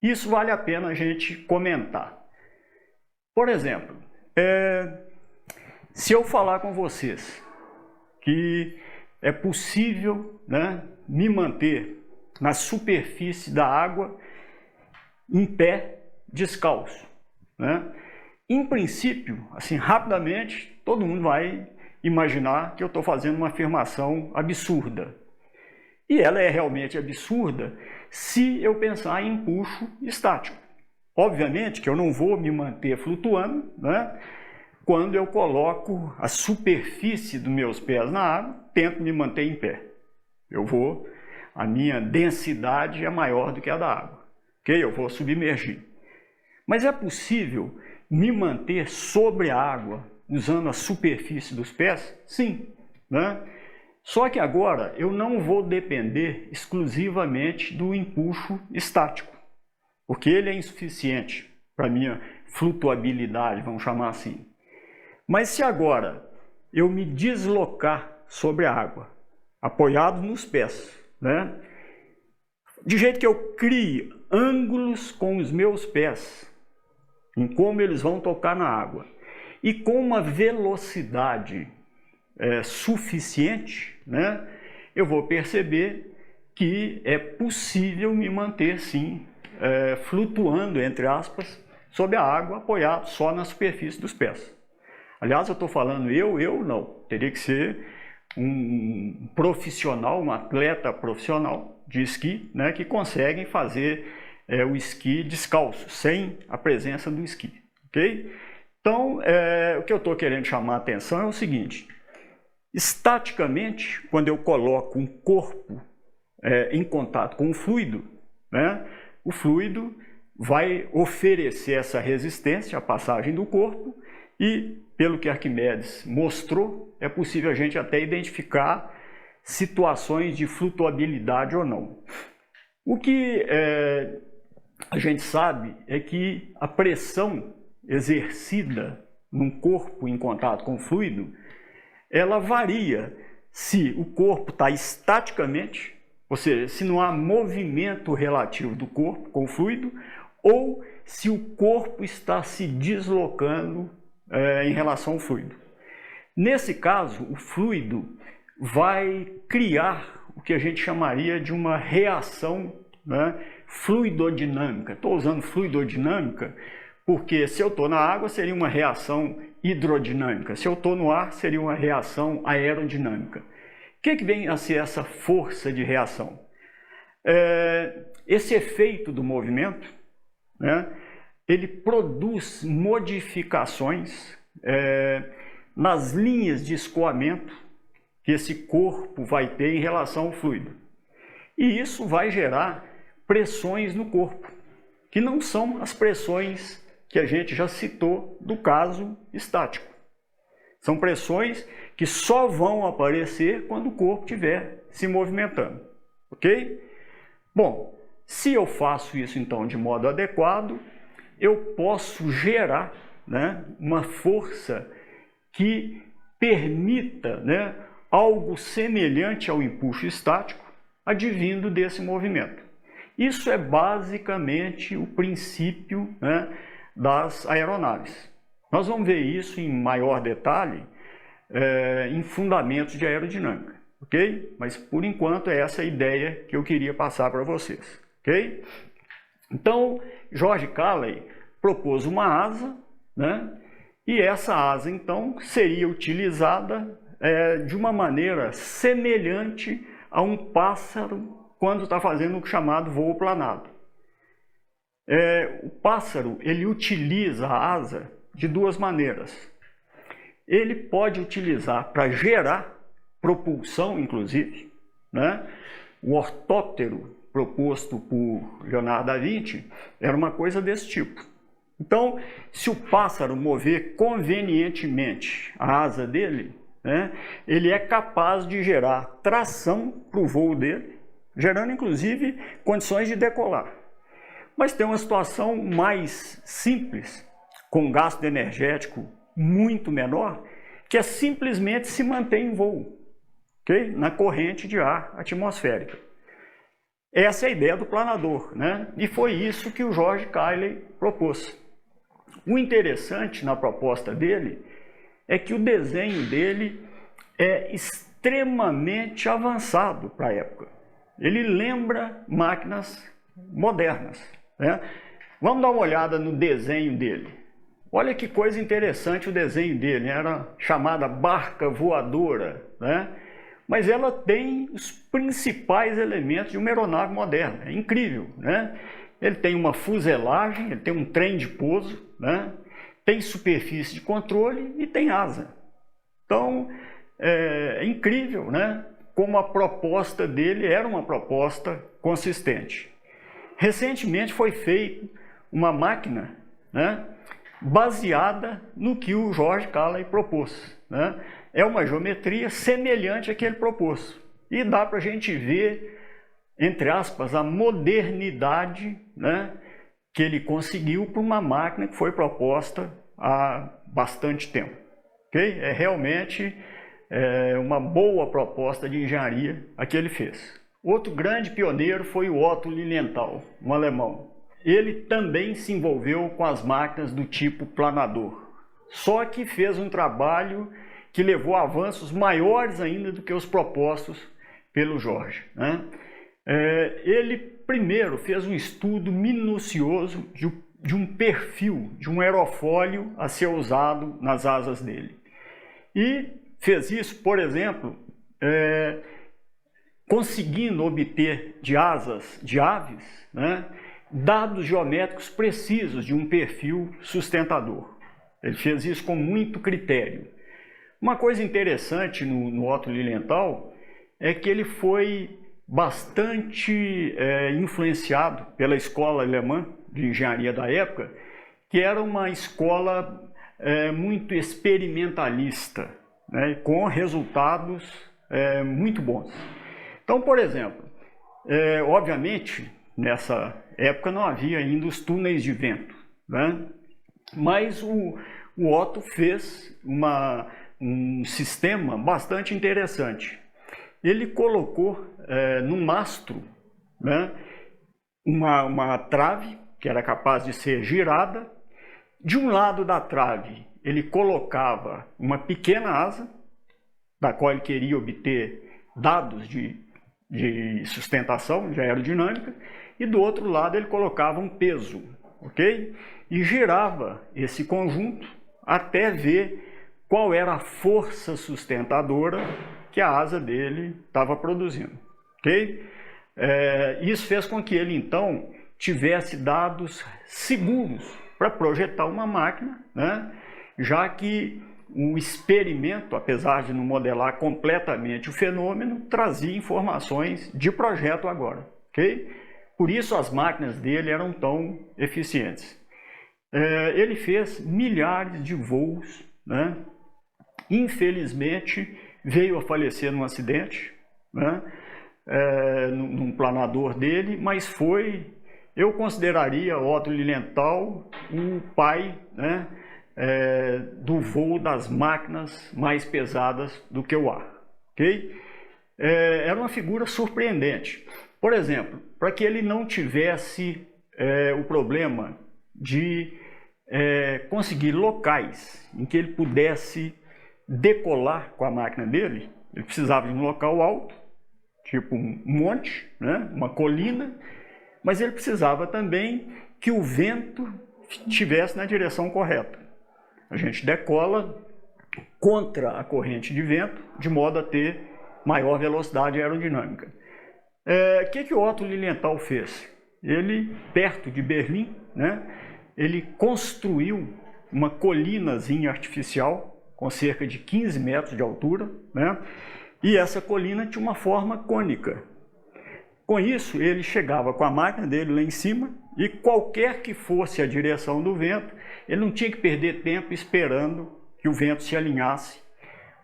Isso vale a pena a gente comentar. Por exemplo, se eu falar com vocês que é possível, né, me manter na superfície da água em pé, descalço, né? Em princípio, assim, rapidamente, todo mundo vai imaginar que eu estou fazendo uma afirmação absurda. E ela é realmente absurda se eu pensar em empuxo estático. Obviamente que eu não vou me manter flutuando, né, quando eu coloco a superfície dos meus pés na água, tento me manter em pé. A minha densidade é maior do que a da água, ok? Eu vou submergir. Mas é possível me manter sobre a água usando a superfície dos pés? Sim, né? Só que agora eu não vou depender exclusivamente do empuxo estático, porque ele é insuficiente para a minha flutuabilidade, vamos chamar assim. Mas se agora eu me deslocar sobre a água, apoiado nos pés, né, de jeito que eu crie ângulos com os meus pés, em como eles vão tocar na água, e com uma velocidade suficiente, né, eu vou perceber que é possível me manter, sim, flutuando, entre aspas, sobre a água, apoiado só na superfície dos pés. Aliás, eu estou falando eu não. Teria que ser um profissional, um atleta profissional de esqui, né, que conseguem fazer o esqui descalço, sem a presença do esqui. Ok? Então, o que eu estou querendo chamar a atenção é o seguinte: Estaticamente, quando eu coloco um corpo em contato com o fluido, né, o fluido vai oferecer essa resistência à passagem do corpo e, pelo que Arquimedes mostrou, é possível a gente até identificar situações de flutuabilidade ou não. O que a gente sabe é que a pressão exercida num corpo em contato com o fluido, ela varia se o corpo está estaticamente, ou seja, se não há movimento relativo do corpo com o fluido, ou se o corpo está se deslocando em relação ao fluido. Nesse caso, o fluido vai criar o que a gente chamaria de uma reação, né, fluidodinâmica. Estou usando fluidodinâmica porque se eu estou na água seria uma reação hidrodinâmica, se eu estou no ar seria uma reação aerodinâmica. O que vem a ser essa força de reação? Esse efeito do movimento, né, ele produz modificações nas linhas de escoamento que esse corpo vai ter em relação ao fluido. E isso vai gerar pressões no corpo, que não são as pressões que a gente já citou do caso estático. São pressões que só vão aparecer quando o corpo estiver se movimentando, ok? Bom, se eu faço isso então de modo adequado, eu posso gerar, né, uma força que permita, né, algo semelhante ao empuxo estático advindo desse movimento. Isso é basicamente o princípio, né, das aeronaves. Nós vamos ver isso em maior detalhe em fundamentos de aerodinâmica, ok? Mas por enquanto é essa a ideia que eu queria passar para vocês, ok? Então, George Cayley propôs uma asa, né? E essa asa então seria utilizada de uma maneira semelhante a um pássaro quando está fazendo o chamado voo planado. O pássaro ele utiliza a asa de duas maneiras. Ele pode utilizar para gerar propulsão, inclusive, né? O ortóptero proposto por Leonardo da Vinci era uma coisa desse tipo. Então, se o pássaro mover convenientemente a asa dele, né, ele é capaz de gerar tração para o voo dele, gerando inclusive condições de decolar. Mas tem uma situação mais simples, com gasto energético muito menor, que é simplesmente se manter em voo, okay? Na corrente de ar atmosférica. Essa é a ideia do planador, né? E foi isso que o George Cayley propôs. O interessante na proposta dele é que o desenho dele é extremamente avançado para a época. Ele lembra máquinas modernas, né? Vamos dar uma olhada no desenho dele. Olha que coisa interessante o desenho dele. Era chamada barca voadora, né? Mas ela tem os principais elementos de uma aeronave moderna. É incrível, né? Ele tem uma fuselagem, ele tem um trem de pouso, né? Tem superfície de controle e tem asa. Então, é incrível, né? Como a proposta dele era uma proposta consistente. Recentemente foi feita uma máquina, né, baseada no que o George Cayley propôs, né? É uma geometria semelhante à que ele propôs. E dá para a gente ver, entre aspas, a modernidade, né, que ele conseguiu para uma máquina que foi proposta há bastante tempo. Okay? É realmente uma boa proposta de engenharia a que ele fez. Outro grande pioneiro foi o Otto Lilienthal, um alemão. Ele também se envolveu com as máquinas do tipo planador, só que fez um trabalho que levou a avanços maiores ainda do que os propostos pelo George, né? Ele primeiro fez um estudo minucioso de um perfil, de um aerofólio a ser usado nas asas dele. E fez isso, por exemplo, conseguindo obter de asas de aves, né, dados geométricos precisos de um perfil sustentador. Ele fez isso com muito critério. Uma coisa interessante no Otto Lilienthal é que ele foi bastante influenciado pela escola alemã de engenharia da época, que era uma escola muito experimentalista, né, com resultados muito bons. Então, por exemplo, obviamente, nessa época não havia ainda os túneis de vento, né? Mas o Otto fez um sistema bastante interessante. Ele colocou no mastro, né, uma trave que era capaz de ser girada. De um lado da trave, ele colocava uma pequena asa, da qual ele queria obter dados de sustentação, de aerodinâmica, e do outro lado ele colocava um peso, ok? E girava esse conjunto até ver qual era a força sustentadora que a asa dele estava produzindo, ok? Isso fez com que ele, então, tivesse dados seguros para projetar uma máquina, né? Já que o experimento, apesar de não modelar completamente o fenômeno, trazia informações de projeto agora, ok? Por isso as máquinas dele eram tão eficientes. Ele fez milhares de voos, né? Infelizmente veio a falecer num acidente, né? Num planador dele, mas eu consideraria Otto Lilienthal o pai, né, do voo das máquinas mais pesadas do que o ar, ok? Era uma figura surpreendente. Por exemplo, para que ele não tivesse o problema de conseguir locais em que ele pudesse decolar com a máquina dele, ele precisava de um local alto, tipo um monte, né, uma colina, mas ele precisava também que o vento estivesse na direção correta. A gente decola contra a corrente de vento, de modo a ter maior velocidade aerodinâmica. O que o Otto Lilienthal fez? Ele, perto de Berlim, né, ele construiu uma colinazinha artificial com cerca de 15 metros de altura, né, e essa colina tinha uma forma cônica. Com isso, ele chegava com a máquina dele lá em cima e qualquer que fosse a direção do vento, ele não tinha que perder tempo esperando que o vento se alinhasse,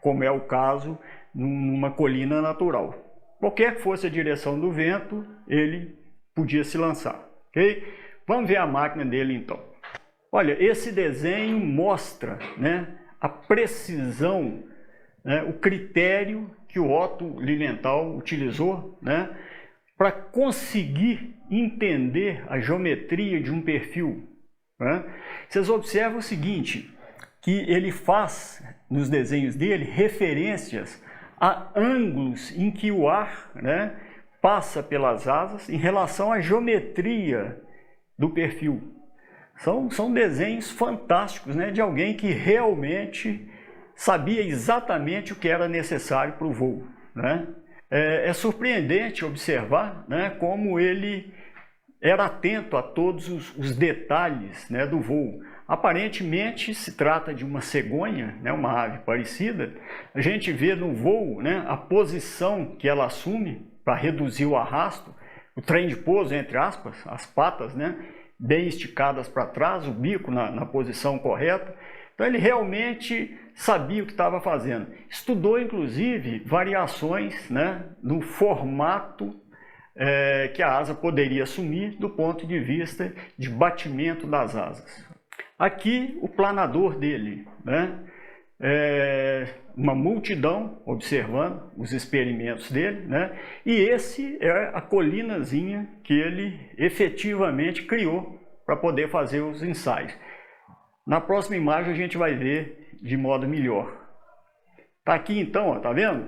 como é o caso numa colina natural. Qualquer que fosse a direção do vento, ele podia se lançar, ok? Vamos ver a máquina dele então. Olha, esse desenho mostra, né, a precisão, né, o critério que o Otto Lilienthal utilizou, né, para conseguir entender a geometria de um perfil, né? Vocês observam o seguinte, que ele faz nos desenhos dele referências a ângulos em que o ar, né, passa pelas asas em relação à geometria do perfil. São desenhos fantásticos, né, de alguém que realmente sabia exatamente o que era necessário para o voo, né? É surpreendente observar, né, como ele era atento a todos os detalhes, né, do voo. Aparentemente se trata de uma cegonha, né, uma ave parecida. A gente vê no voo, né, a posição que ela assume para reduzir o arrasto, o trem de pouso, entre aspas, as patas, né, bem esticadas para trás, o bico na posição correta. Então ele realmente sabia o que estava fazendo. Estudou, inclusive, variações, né, no formato que a asa poderia assumir do ponto de vista de batimento das asas. Aqui o planador dele, né, uma multidão observando os experimentos dele, né, e esse é a colinazinha que ele efetivamente criou para poder fazer os ensaios. Na próxima imagem a gente vai ver de modo melhor. Tá aqui então, ó, tá vendo?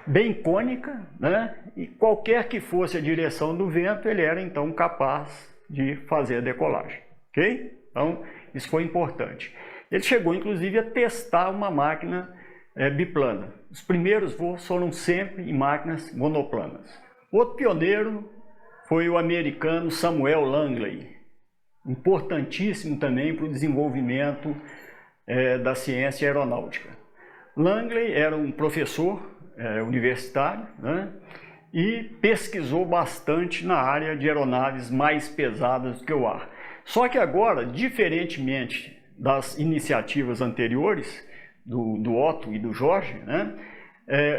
Bem cônica, né? E qualquer que fosse a direção do vento, ele era então capaz de fazer a decolagem, ok? Então, isso foi importante. Ele chegou inclusive a testar uma máquina biplana. Os primeiros voos foram sempre em máquinas monoplanas. Outro pioneiro foi o americano Samuel Langley, importantíssimo também para o desenvolvimento da ciência aeronáutica. Langley era um professor universitário, né, e pesquisou bastante na área de aeronaves mais pesadas do que o ar. Só que agora, diferentemente das iniciativas anteriores, do Otto e do George, né,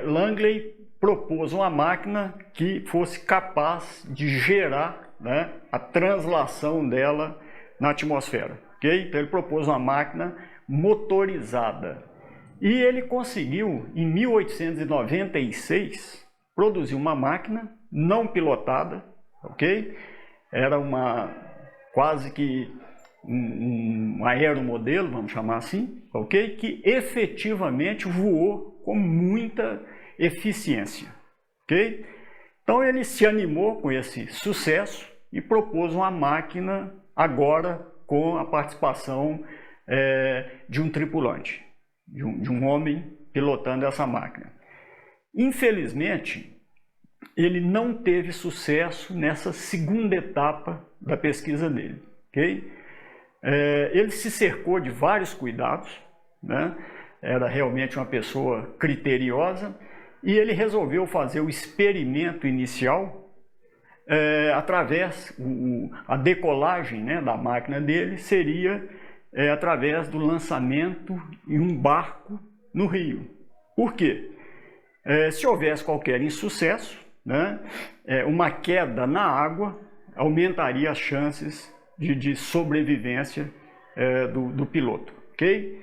Langley propôs uma máquina que fosse capaz de gerar, né, a translação dela na atmosfera. Okay? Então ele propôs uma máquina motorizada. E ele conseguiu, em 1896, produzir uma máquina não pilotada, ok? Era quase que um aeromodelo, vamos chamar assim, ok? Que efetivamente voou com muita eficiência, ok? Então ele se animou com esse sucesso e propôs uma máquina agora com a participação de um tripulante, de um homem pilotando essa máquina. Infelizmente, ele não teve sucesso nessa segunda etapa da pesquisa dele, ok? Ele se cercou de vários cuidados, né? Era realmente uma pessoa criteriosa, e ele resolveu fazer o experimento inicial através, a decolagem, né, da máquina dele seria através do lançamento em um barco no rio. Por quê? Se houvesse qualquer insucesso, né, uma queda na água aumentaria as chances de sobrevivência do piloto, ok?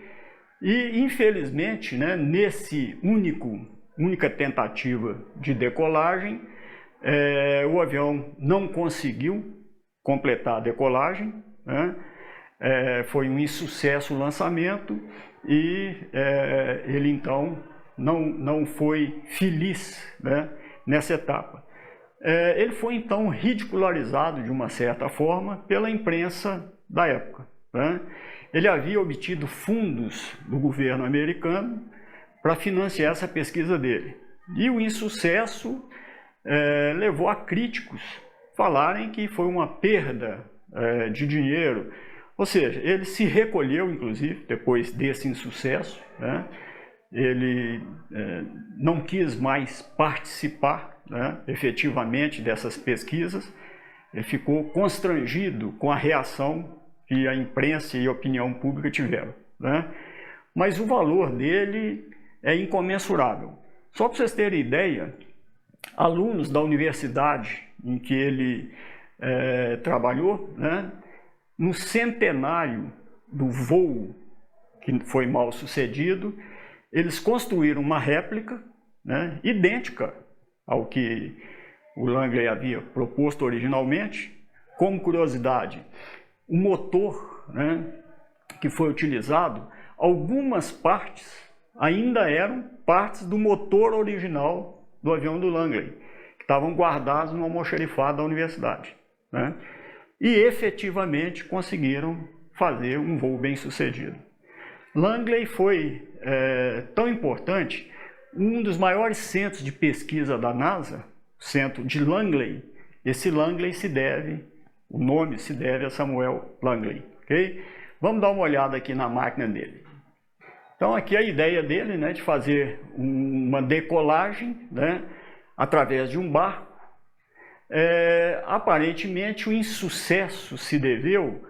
E infelizmente, né, nesse única tentativa de decolagem, o avião não conseguiu completar a decolagem, né? Foi um insucesso o lançamento e ele então não foi feliz, né, nessa etapa. Ele foi então ridicularizado de uma certa forma pela imprensa da época, né? Ele havia obtido fundos do governo americano para financiar essa pesquisa dele. E o insucesso levou a críticos falarem que foi uma perda de dinheiro. Ou seja, ele se recolheu, inclusive, depois desse insucesso, né? Ele não quis mais participar, né, efetivamente dessas pesquisas. Ele ficou constrangido com a reação que a imprensa e a opinião pública tiveram, né? Mas o valor dele é incomensurável. Só para vocês terem ideia, alunos da universidade em que ele trabalhou, né, no centenário do voo que foi mal sucedido, eles construíram uma réplica, né, idêntica ao que o Langley havia proposto originalmente. Como curiosidade, o motor, né, que foi utilizado, algumas partes ainda eram partes do motor original do avião do Langley, que estavam guardados no almoxarifado da universidade, né? E efetivamente conseguiram fazer um voo bem sucedido. Langley foi tão importante, um dos maiores centros de pesquisa da NASA, o centro de Langley. Esse Langley o nome se deve a Samuel Langley, ok? Vamos dar uma olhada aqui na máquina dele. Então aqui a ideia dele, né, de fazer uma decolagem, né, através de um barco. Aparentemente o insucesso se deveu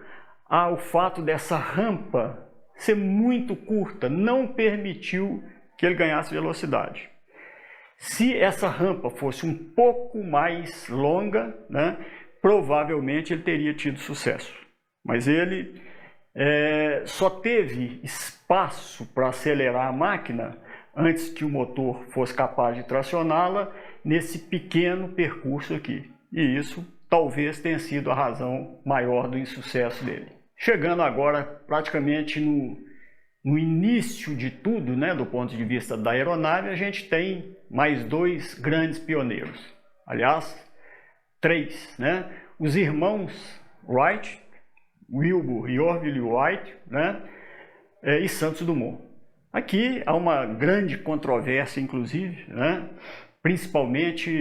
ao fato dessa rampa ser muito curta, não permitiu que ele ganhasse velocidade. Se essa rampa fosse um pouco mais longa, né, provavelmente ele teria tido sucesso. Mas ele só teve espaço para acelerar a máquina antes que o motor fosse capaz de tracioná-la nesse pequeno percurso aqui. E isso talvez tenha sido a razão maior do insucesso dele. Chegando agora praticamente no início de tudo, né, do ponto de vista da aeronave, a gente tem mais dois grandes pioneiros. Aliás, três, né? Os irmãos Wright, Wilbur e Orville Wright, né, e Santos Dumont. Aqui há uma grande controvérsia, inclusive, né, principalmente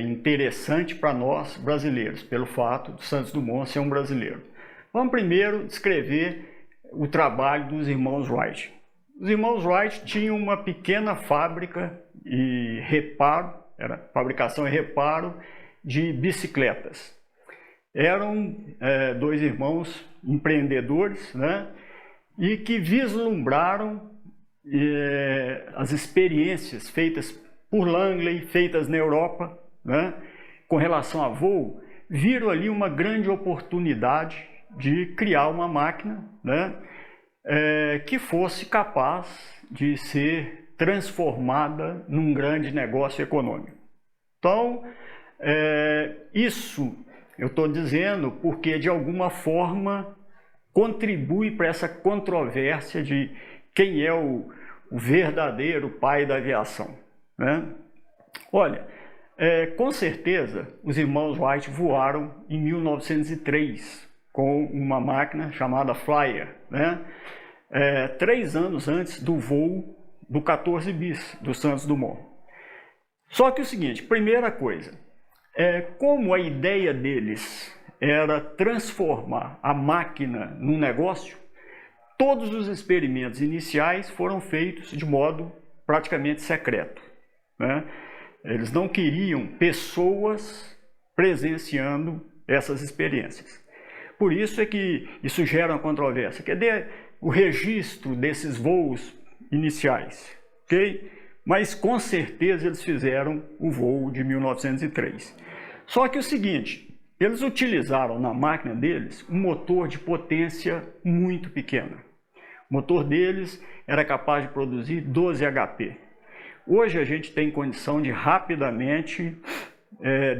interessante para nós brasileiros, pelo fato de Santos Dumont ser um brasileiro. Vamos primeiro descrever o trabalho dos irmãos Wright. Os irmãos Wright tinham uma pequena fábrica e reparo, era fabricação e reparo de bicicletas. Eram dois irmãos empreendedores, né, e que vislumbraram as experiências feitas por Langley, feitas na Europa, né, com relação a voo, viram ali uma grande oportunidade de criar uma máquina, né, que fosse capaz de ser transformada num grande negócio econômico. Então, isso eu estou dizendo porque, de alguma forma, contribui para essa controvérsia de quem é o verdadeiro pai da aviação, né? Olha, com certeza, os irmãos Wright voaram em 1903 com uma máquina chamada Flyer, né? 3 anos antes do voo do 14 bis do Santos Dumont. Só que o seguinte, primeira coisa, como a ideia deles era transformar a máquina num negócio, todos os experimentos iniciais foram feitos de modo praticamente secreto, né? Eles não queriam pessoas presenciando essas experiências. Por isso é que isso gera uma controvérsia. Cadê o registro desses voos iniciais? Ok? Mas com certeza eles fizeram o voo de 1903. Só que o seguinte, eles utilizaram na máquina deles um motor de potência muito pequena. O motor deles era capaz de produzir 12 HP. Hoje a gente tem condição de rapidamente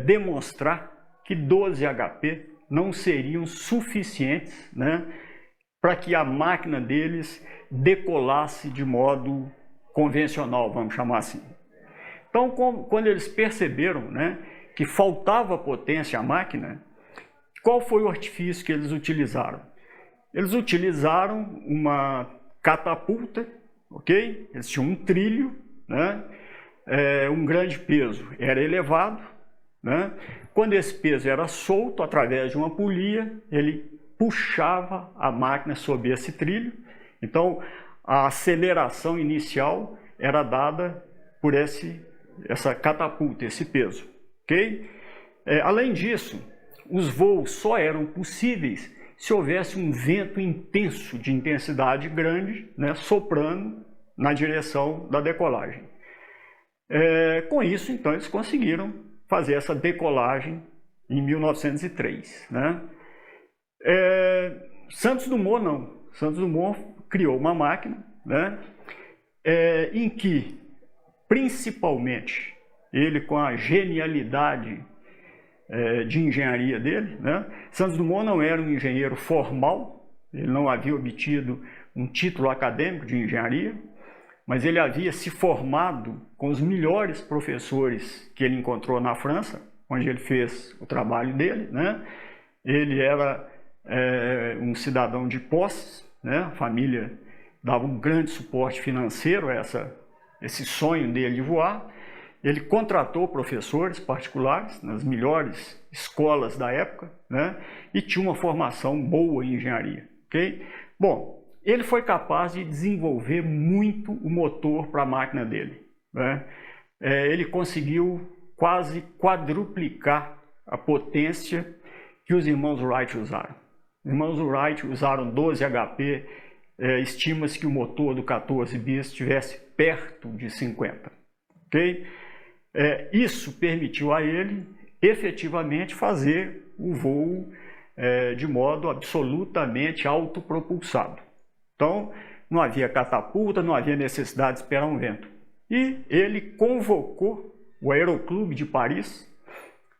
demonstrar que 12 HP não seriam suficientes, né, para que a máquina deles decolasse de modo convencional, vamos chamar assim. Então, quando eles perceberam, né, que faltava potência à máquina, qual foi o artifício que eles utilizaram? Eles utilizaram uma catapulta, ok? Eles tinham um trilho, né? Um grande peso era elevado, né? Quando esse peso era solto através de uma polia, ele puxava a máquina sob esse trilho. Então, a aceleração inicial era dada por essa catapulta, esse peso, ok? Além disso, os voos só eram possíveis se houvesse um vento intenso, de intensidade grande, né, soprando na direção da decolagem. Com isso, então, eles conseguiram fazer essa decolagem em 1903. Né? Santos Dumont não. Santos Dumont criou uma máquina, né, em que, principalmente, ele com a genialidade de engenharia dele, né, Santos Dumont não era um engenheiro formal, ele não havia obtido um título acadêmico de engenharia, mas ele havia se formado com os melhores professores que ele encontrou na França, onde ele fez o trabalho dele, né? Ele era um cidadão de posses, né? A família dava um grande suporte financeiro a esse sonho dele de voar. Ele contratou professores particulares nas melhores escolas da época, né? E tinha uma formação boa em engenharia, ok? Bom, ele foi capaz de desenvolver muito o motor para a máquina dele, né? Ele conseguiu quase quadruplicar a potência que os irmãos Wright usaram. Os irmãos Wright usaram 12 HP, estima-se que o motor do 14 bis estivesse perto de 50, ok? Isso permitiu a ele efetivamente fazer o voo de modo absolutamente autopropulsado. Então, não havia catapulta, não havia necessidade de esperar um vento. E ele convocou o Aeroclube de Paris.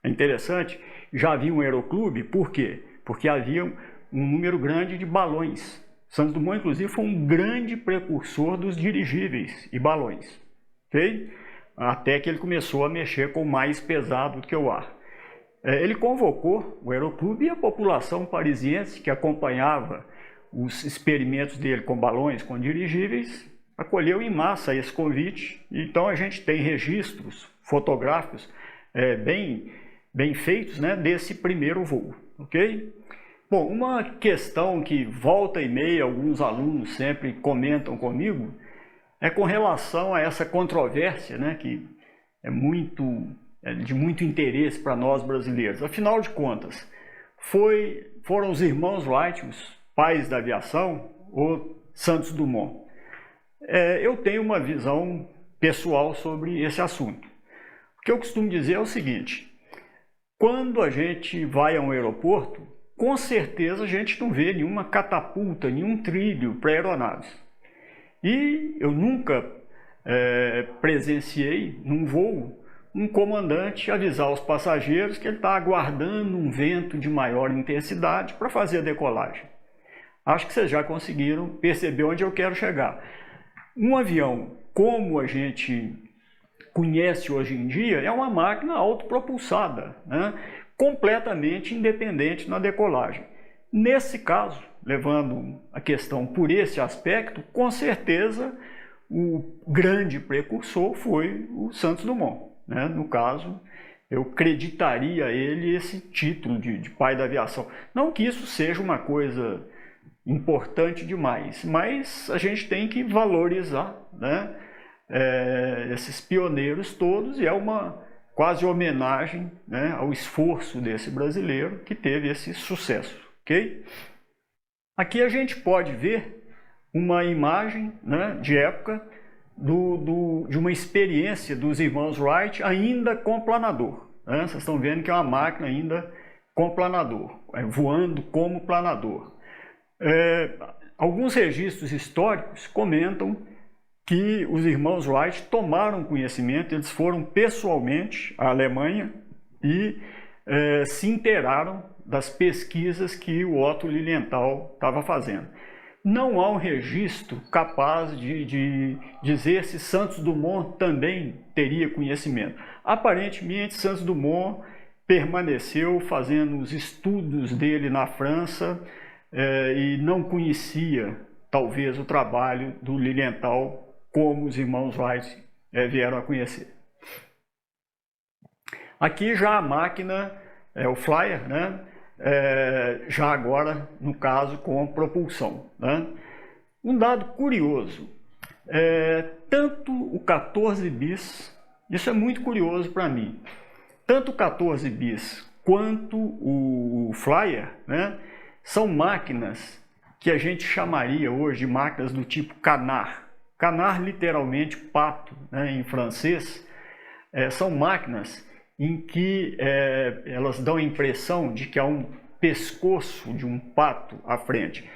É interessante, já havia um aeroclube, por quê? Porque havia um número grande de balões. Santos Dumont, inclusive, foi um grande precursor dos dirigíveis e balões, ok? Até que ele começou a mexer com o mais pesado do que o ar. Ele convocou o aeroclube e a população parisiense que acompanhava os experimentos dele com balões, com dirigíveis, acolheu em massa esse convite. Então a gente tem registros fotográficos bem feitos, né, desse primeiro voo, ok? Bom, uma questão que volta e meia alguns alunos sempre comentam comigo é com relação a essa controvérsia, né, que é de muito interesse para nós brasileiros. Afinal de contas, foram os irmãos Wright, os pais da aviação, ou Santos Dumont? Eu tenho uma visão pessoal sobre esse assunto. O que eu costumo dizer é o seguinte: quando a gente vai a um aeroporto, com certeza a gente não vê nenhuma catapulta, nenhum trilho para aeronaves. E eu nunca presenciei num voo um comandante avisar os passageiros que ele está aguardando um vento de maior intensidade para fazer a decolagem. Acho que vocês já conseguiram perceber onde eu quero chegar. Um avião, como a gente conhece hoje em dia, é uma máquina autopropulsada, né? Completamente independente na decolagem. Nesse caso, levando a questão por esse aspecto, com certeza o grande precursor foi o Santos Dumont, né? No caso, eu acreditaria a ele esse título de pai da aviação. Não que isso seja uma coisa importante demais, mas a gente tem que valorizar, né, esses pioneiros todos, e é uma quase homenagem, né, ao esforço desse brasileiro que teve esse sucesso, ok? Aqui a gente pode ver uma imagem, né, de época de uma experiência dos irmãos Wright ainda com planador, né? Vocês estão vendo que é uma máquina ainda com planador, voando como planador. Alguns registros históricos comentam que os irmãos Wright tomaram conhecimento, eles foram pessoalmente à Alemanha e se inteiraram das pesquisas que o Otto Lilienthal estava fazendo. Não há um registro capaz de dizer se Santos Dumont também teria conhecimento. Aparentemente, Santos Dumont permaneceu fazendo os estudos dele na França, e não conhecia, talvez, o trabalho do Lilienthal como os irmãos Wright vieram a conhecer. Aqui já a máquina, o Flyer, né? Já agora, no caso, com propulsão, né? Um dado curioso, tanto o 14 bis, isso é muito curioso para mim, tanto o 14 bis quanto o Flyer, né, são máquinas que a gente chamaria hoje de máquinas do tipo canard. Canard, literalmente pato, né, em francês. São máquinas em que elas dão a impressão de que há um pescoço de um pato à frente.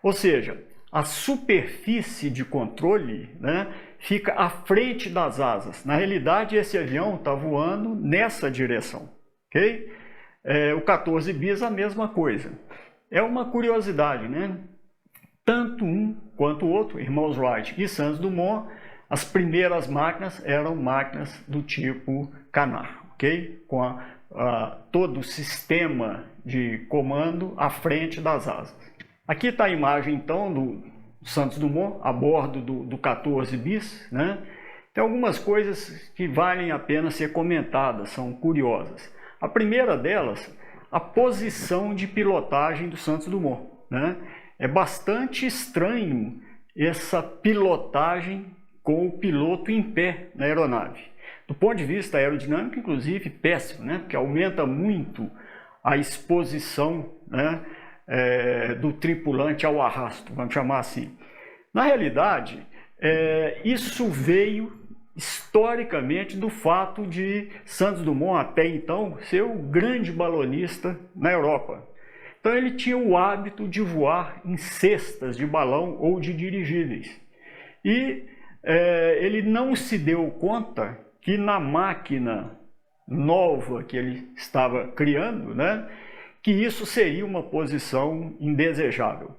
Ou seja, a superfície de controle, né, fica à frente das asas. Na realidade, esse avião está voando nessa direção. Okay? O 14 bis a mesma coisa. É uma curiosidade, né? Tanto um quanto o outro, irmãos Wright e Santos Dumont, as primeiras máquinas eram máquinas do tipo canard, ok? Com todo o sistema de comando à frente das asas. Aqui está a imagem, então, do Santos Dumont a bordo do 14 bis, né? Tem algumas coisas que valem a pena ser comentadas, são curiosas. A primeira delas, a posição de pilotagem do Santos Dumont, né? É bastante estranho essa pilotagem com o piloto em pé na aeronave. Do ponto de vista aerodinâmico, inclusive, péssimo, né? Porque aumenta muito a exposição, né, do tripulante ao arrasto, vamos chamar assim. Na realidade, isso veio historicamente do fato de Santos Dumont, até então, ser o grande balonista na Europa. Então ele tinha o hábito de voar em cestas de balão ou de dirigíveis. E ele não se deu conta que na máquina nova que ele estava criando, né, que isso seria uma posição indesejável.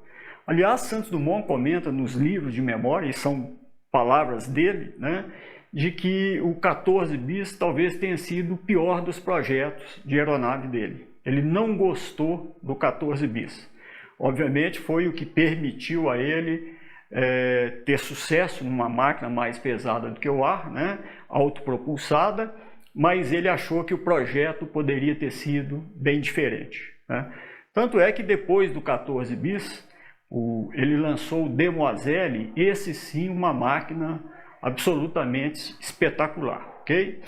Aliás, Santos Dumont comenta nos livros de memória, e são palavras dele, né, de que o 14 bis talvez tenha sido o pior dos projetos de aeronave dele. Ele não gostou do 14 bis. Obviamente foi o que permitiu a ele ter sucesso numa máquina mais pesada do que o ar, né, autopropulsada, mas ele achou que o projeto poderia ter sido bem diferente, né? Tanto é que depois do 14 bis, ele lançou o Demoiselle, esse sim uma máquina absolutamente espetacular, ok?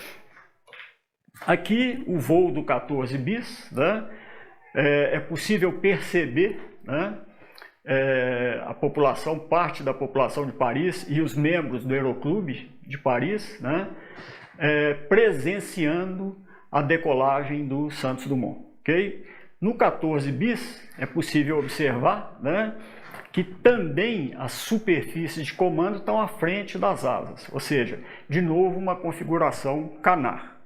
Aqui o voo do 14 bis, né? É possível perceber, né? A população, parte da população de Paris e os membros do Aeroclube de Paris, né? Presenciando a decolagem do Santos Dumont, ok? No 14 bis é possível observar, né, que também as superfícies de comando estão à frente das asas, ou seja, de novo uma configuração canar.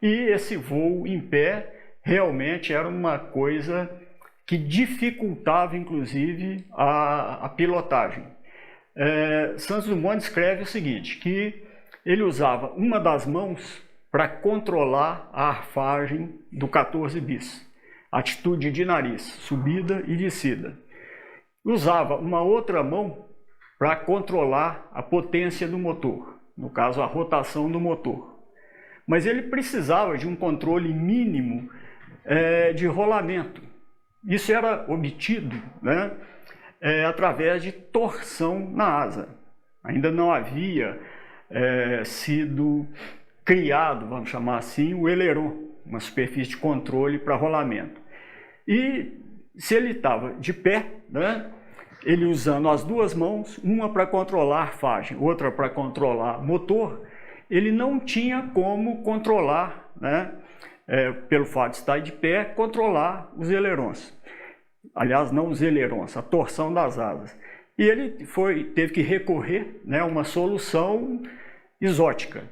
E esse voo em pé realmente era uma coisa que dificultava inclusive a pilotagem. Santos Dumont descreve o seguinte, que ele usava uma das mãos para controlar a arfagem do 14 bis, atitude de nariz, subida e descida. Usava uma outra mão para controlar a potência do motor, no caso a rotação do motor. Mas ele precisava de um controle mínimo de rolamento. Isso era obtido, né, através de torção na asa. Ainda não havia sido criado, vamos chamar assim, o aileron, uma superfície de controle para rolamento. E se ele estava de pé, né, ele usando as duas mãos, uma para controlar a arfagem, outra para controlar motor, ele não tinha como controlar, né, pelo fato de estar de pé, controlar os ailerons. Aliás, não os ailerons, a torção das asas. E ele teve que recorrer, né, a uma solução exótica.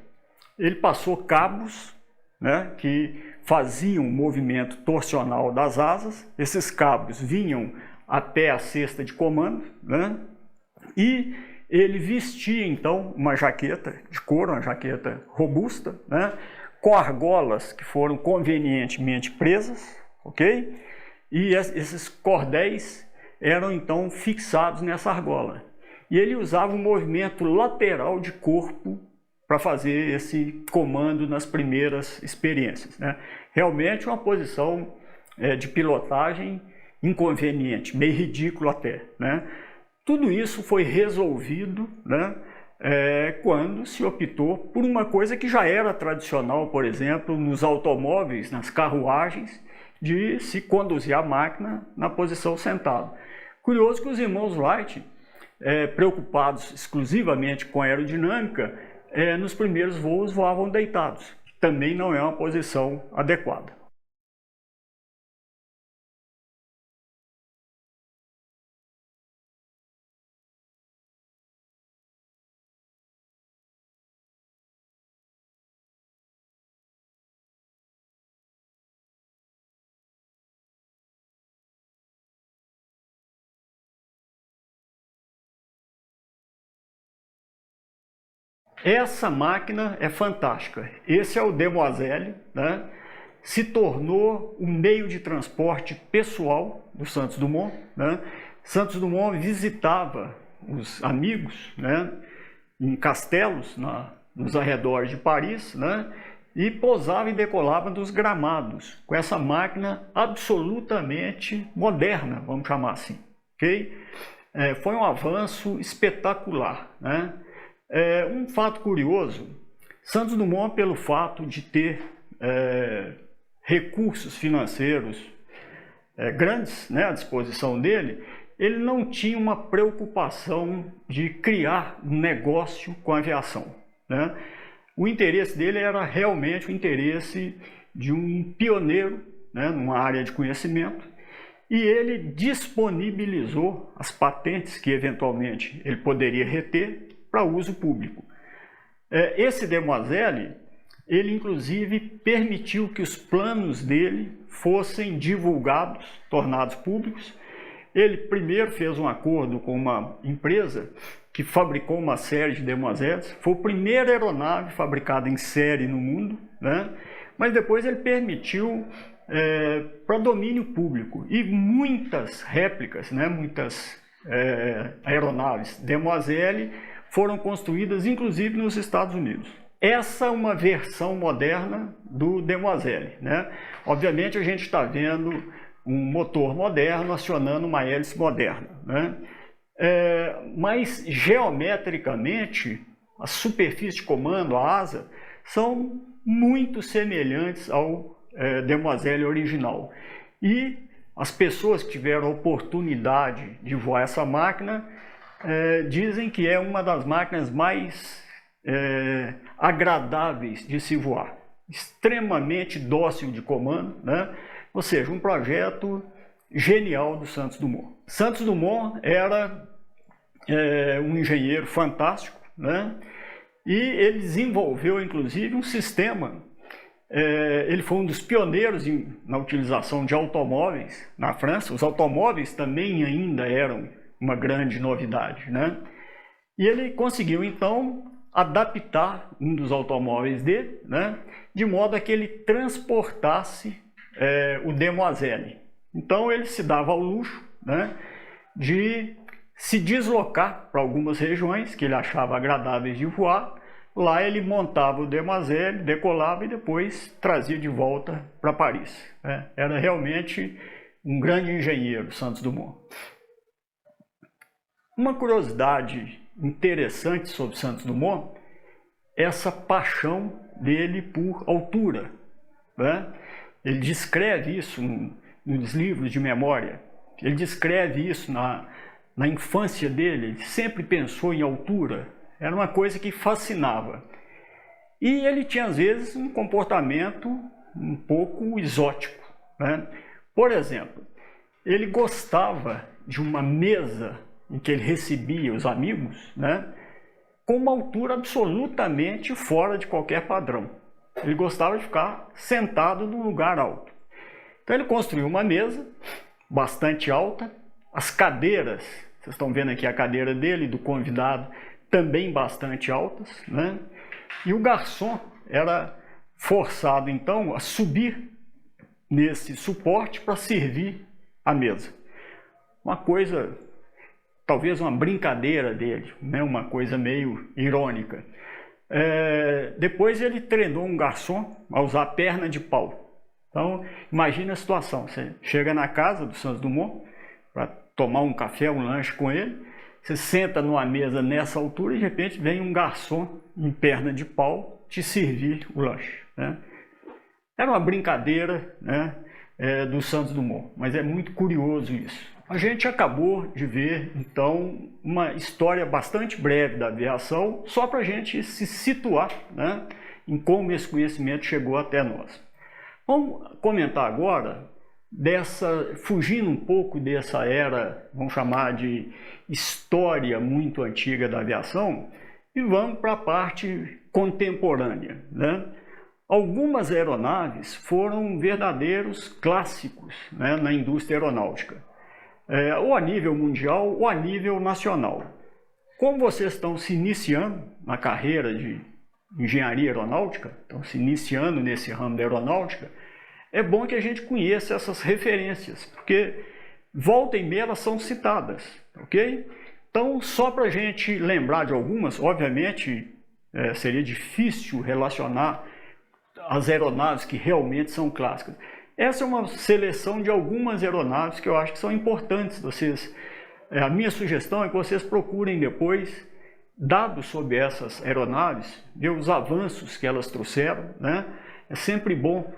Ele passou cabos, né, que faziam o movimento torsional das asas, esses cabos vinham até a cesta de comando, né, e ele vestia então uma jaqueta de couro, uma jaqueta robusta, né, com argolas que foram convenientemente presas, ok? E esses cordéis eram então fixados nessa argola. E ele usava um movimento lateral de corpo para fazer esse comando nas primeiras experiências, né? Realmente uma posição de pilotagem inconveniente, meio ridículo até, né? Tudo isso foi resolvido, né, quando se optou por uma coisa que já era tradicional, por exemplo, nos automóveis, nas carruagens, de se conduzir a máquina na posição sentado. Curioso que os irmãos Wright, preocupados exclusivamente com a aerodinâmica, nos primeiros voos voavam deitados. Também não é uma posição adequada. Essa máquina é fantástica. Esse é o Demoiselle, né? Se tornou um meio de transporte pessoal do Santos Dumont, né? Santos Dumont visitava os amigos, né, em castelos nos arredores de Paris, né, e pousava e decolava dos gramados com essa máquina absolutamente moderna, vamos chamar assim, ok? Foi um avanço espetacular, né? Um fato curioso, Santos Dumont, pelo fato de ter recursos financeiros grandes, né, à disposição dele, ele não tinha uma preocupação de criar um negócio com a aviação, né? O interesse dele era realmente o interesse de um pioneiro, né, numa área de conhecimento, e ele disponibilizou as patentes que eventualmente ele poderia reter para uso público. Esse Demoiselle, ele inclusive permitiu que os planos dele fossem divulgados, tornados públicos. Ele primeiro fez um acordo com uma empresa que fabricou uma série de Demoiselles, foi a primeira aeronave fabricada em série no mundo, né? Mas depois ele permitiu para domínio público, e muitas réplicas, né? Muitas aeronaves Demoiselle foram construídas inclusive nos Estados Unidos. Essa é uma versão moderna do Demoiselle, né? Obviamente a gente está vendo um motor moderno acionando uma hélice moderna, né? Mas geometricamente, a superfície de comando, a asa, são muito semelhantes ao Demoiselle original. E as pessoas que tiveram a oportunidade de voar essa máquina dizem que é uma das máquinas mais agradáveis de se voar. Extremamente dócil de comando, né? Ou seja, um projeto genial do Santos Dumont. Santos Dumont era um engenheiro fantástico, né? E ele desenvolveu, inclusive, um sistema. Ele foi um dos pioneiros na utilização de automóveis na França. Os automóveis também ainda eram uma grande novidade, né? E ele conseguiu, então, adaptar um dos automóveis dele, né? De modo a que ele transportasse o Demoiselle. Então, ele se dava ao luxo, né, de se deslocar para algumas regiões que ele achava agradáveis de voar. Lá ele montava o Demoiselle, decolava e depois trazia de volta para Paris. Era realmente um grande engenheiro, Santos Dumont. Uma curiosidade interessante sobre Santos Dumont é essa paixão dele por altura, né? Ele descreve isso nos livros de memória. Ele descreve isso na infância dele. Ele sempre pensou em altura. Era uma coisa que fascinava. E ele tinha, às vezes, um comportamento um pouco exótico, né? Por exemplo, ele gostava de uma mesa em que ele recebia os amigos, né, com uma altura absolutamente fora de qualquer padrão. Ele gostava de ficar sentado num lugar alto. Então ele construiu uma mesa bastante alta, as cadeiras, vocês estão vendo aqui a cadeira dele, do convidado, também bastante altas, né? E o garçom era forçado, então, a subir nesse suporte para servir a mesa. Uma coisa, talvez uma brincadeira dele, né? Uma coisa meio irônica. Depois ele treinou um garçom a usar perna de pau. Então, imagina a situação, você chega na casa do Santos Dumont para tomar um café, um lanche com ele, você senta numa mesa nessa altura e de repente vem um garçom em perna de pau te servir o lanche, né? Era uma brincadeira, né, do Santos Dumont, mas é muito curioso isso. A gente acabou de ver, então, uma história bastante breve da aviação, só para a gente se situar, né, em como esse conhecimento chegou até nós. Vamos comentar agora, fugindo um pouco dessa era, vamos chamar de história muito antiga da aviação, e vamos para a parte contemporânea, né? Algumas aeronaves foram verdadeiros clássicos, né, na indústria aeronáutica. Ou a nível mundial ou a nível nacional. Como vocês estão se iniciando na carreira de engenharia aeronáutica, estão se iniciando nesse ramo da aeronáutica, é bom que a gente conheça essas referências, porque volta e meia elas são citadas, ok? Então, só para a gente lembrar de algumas, obviamente seria difícil relacionar as aeronaves que realmente são clássicas. Essa é uma seleção de algumas aeronaves que eu acho que são importantes. A minha sugestão é que vocês procurem depois dados sobre essas aeronaves, ver os avanços que elas trouxeram, né? É sempre bom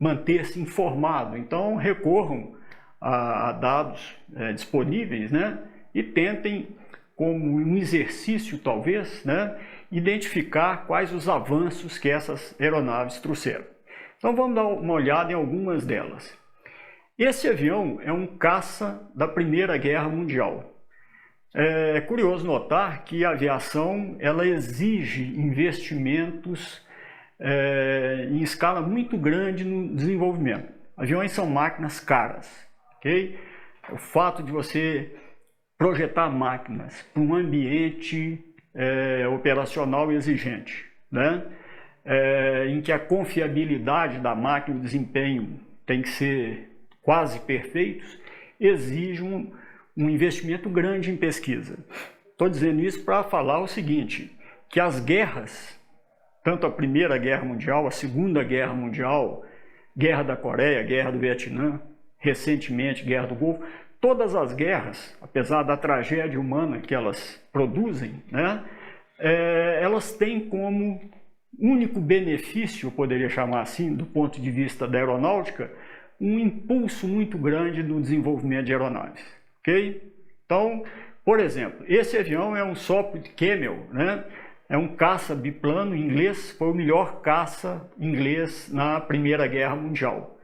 manter-se informado. Então, recorram a dados disponíveis, né? E tentem, como um exercício talvez, né, identificar quais os avanços que essas aeronaves trouxeram. Então vamos dar uma olhada em algumas delas. Esse avião é um caça da Primeira Guerra Mundial. É curioso notar que a aviação ela exige investimentos em escala muito grande no desenvolvimento. Aviões são máquinas caras, ok? O fato de você projetar máquinas para um ambiente operacional exigente, né? Em que a confiabilidade da máquina e o desempenho tem que ser quase perfeitos, exige um investimento grande em pesquisa. Estou dizendo isso para falar o seguinte, que as guerras, tanto a Primeira Guerra Mundial, a Segunda Guerra Mundial, Guerra da Coreia, Guerra do Vietnã, recentemente, Guerra do Golfo. Todas as guerras, apesar da tragédia humana que elas produzem, né, elas têm como único benefício, eu poderia chamar assim, do ponto de vista da aeronáutica, um impulso muito grande no desenvolvimento de aeronaves. Okay? Então, por exemplo, esse avião é um Sopwith Camel, né? É um caça biplano inglês, foi o melhor caça inglês na Primeira Guerra Mundial.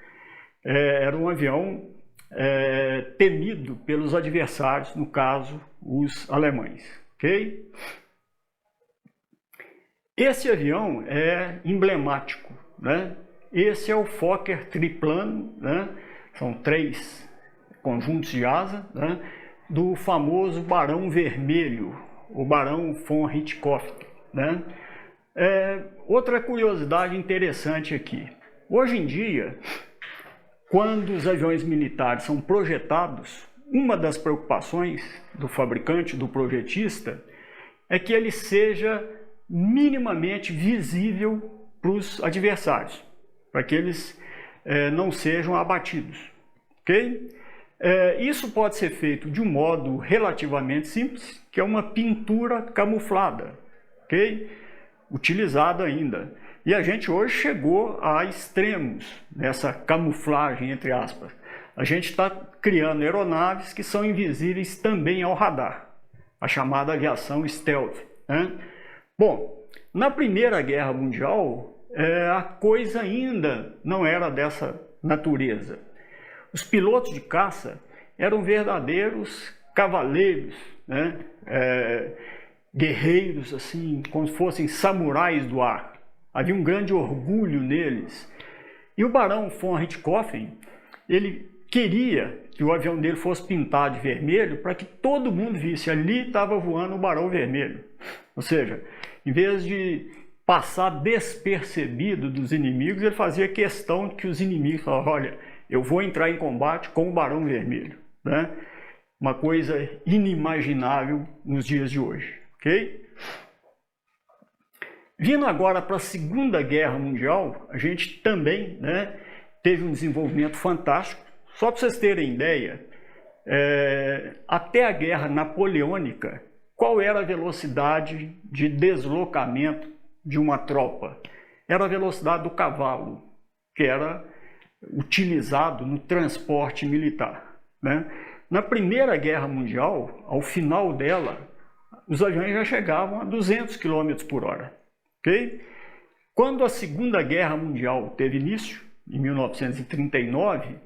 Era um avião temido pelos adversários, no caso, os alemães. Okay? Esse avião é emblemático, né? Esse é o Fokker triplano, né? São 3 conjuntos de asa, né? Do famoso Barão Vermelho, o Barão von Richthofen, né? Outra curiosidade interessante aqui. Hoje em dia, quando os aviões militares são projetados, uma das preocupações do fabricante, do projetista, é que ele seja minimamente visível para os adversários, para que eles não sejam abatidos. Okay? Isso pode ser feito de um modo relativamente simples, que é uma pintura camuflada, okay? Utilizada ainda. E a gente hoje chegou a extremos nessa camuflagem, entre aspas. A gente está criando aeronaves que são invisíveis também ao radar, a chamada aviação stealth, né? Bom, na Primeira Guerra Mundial, a coisa ainda não era dessa natureza. Os pilotos de caça eram verdadeiros cavaleiros, né? Guerreiros, assim, como se fossem samurais do ar. Havia um grande orgulho neles. E o Barão von Richthofen, ele queria que o avião dele fosse pintado de vermelho para que todo mundo visse, ali estava voando o Barão Vermelho. Ou seja, em vez de passar despercebido dos inimigos, ele fazia questão de que os inimigos falassem, olha, eu vou entrar em combate com o Barão Vermelho, né? Uma coisa inimaginável nos dias de hoje, ok? Vindo agora para a Segunda Guerra Mundial, a gente também, né, teve um desenvolvimento fantástico. Só para vocês terem ideia, até a Guerra Napoleônica, qual era a velocidade de deslocamento de uma tropa? Era a velocidade do cavalo, que era utilizado no transporte militar, né? Na Primeira Guerra Mundial, ao final dela, os aviões já chegavam a 200 km por hora. Okay? Quando a Segunda Guerra Mundial teve início, em 1939,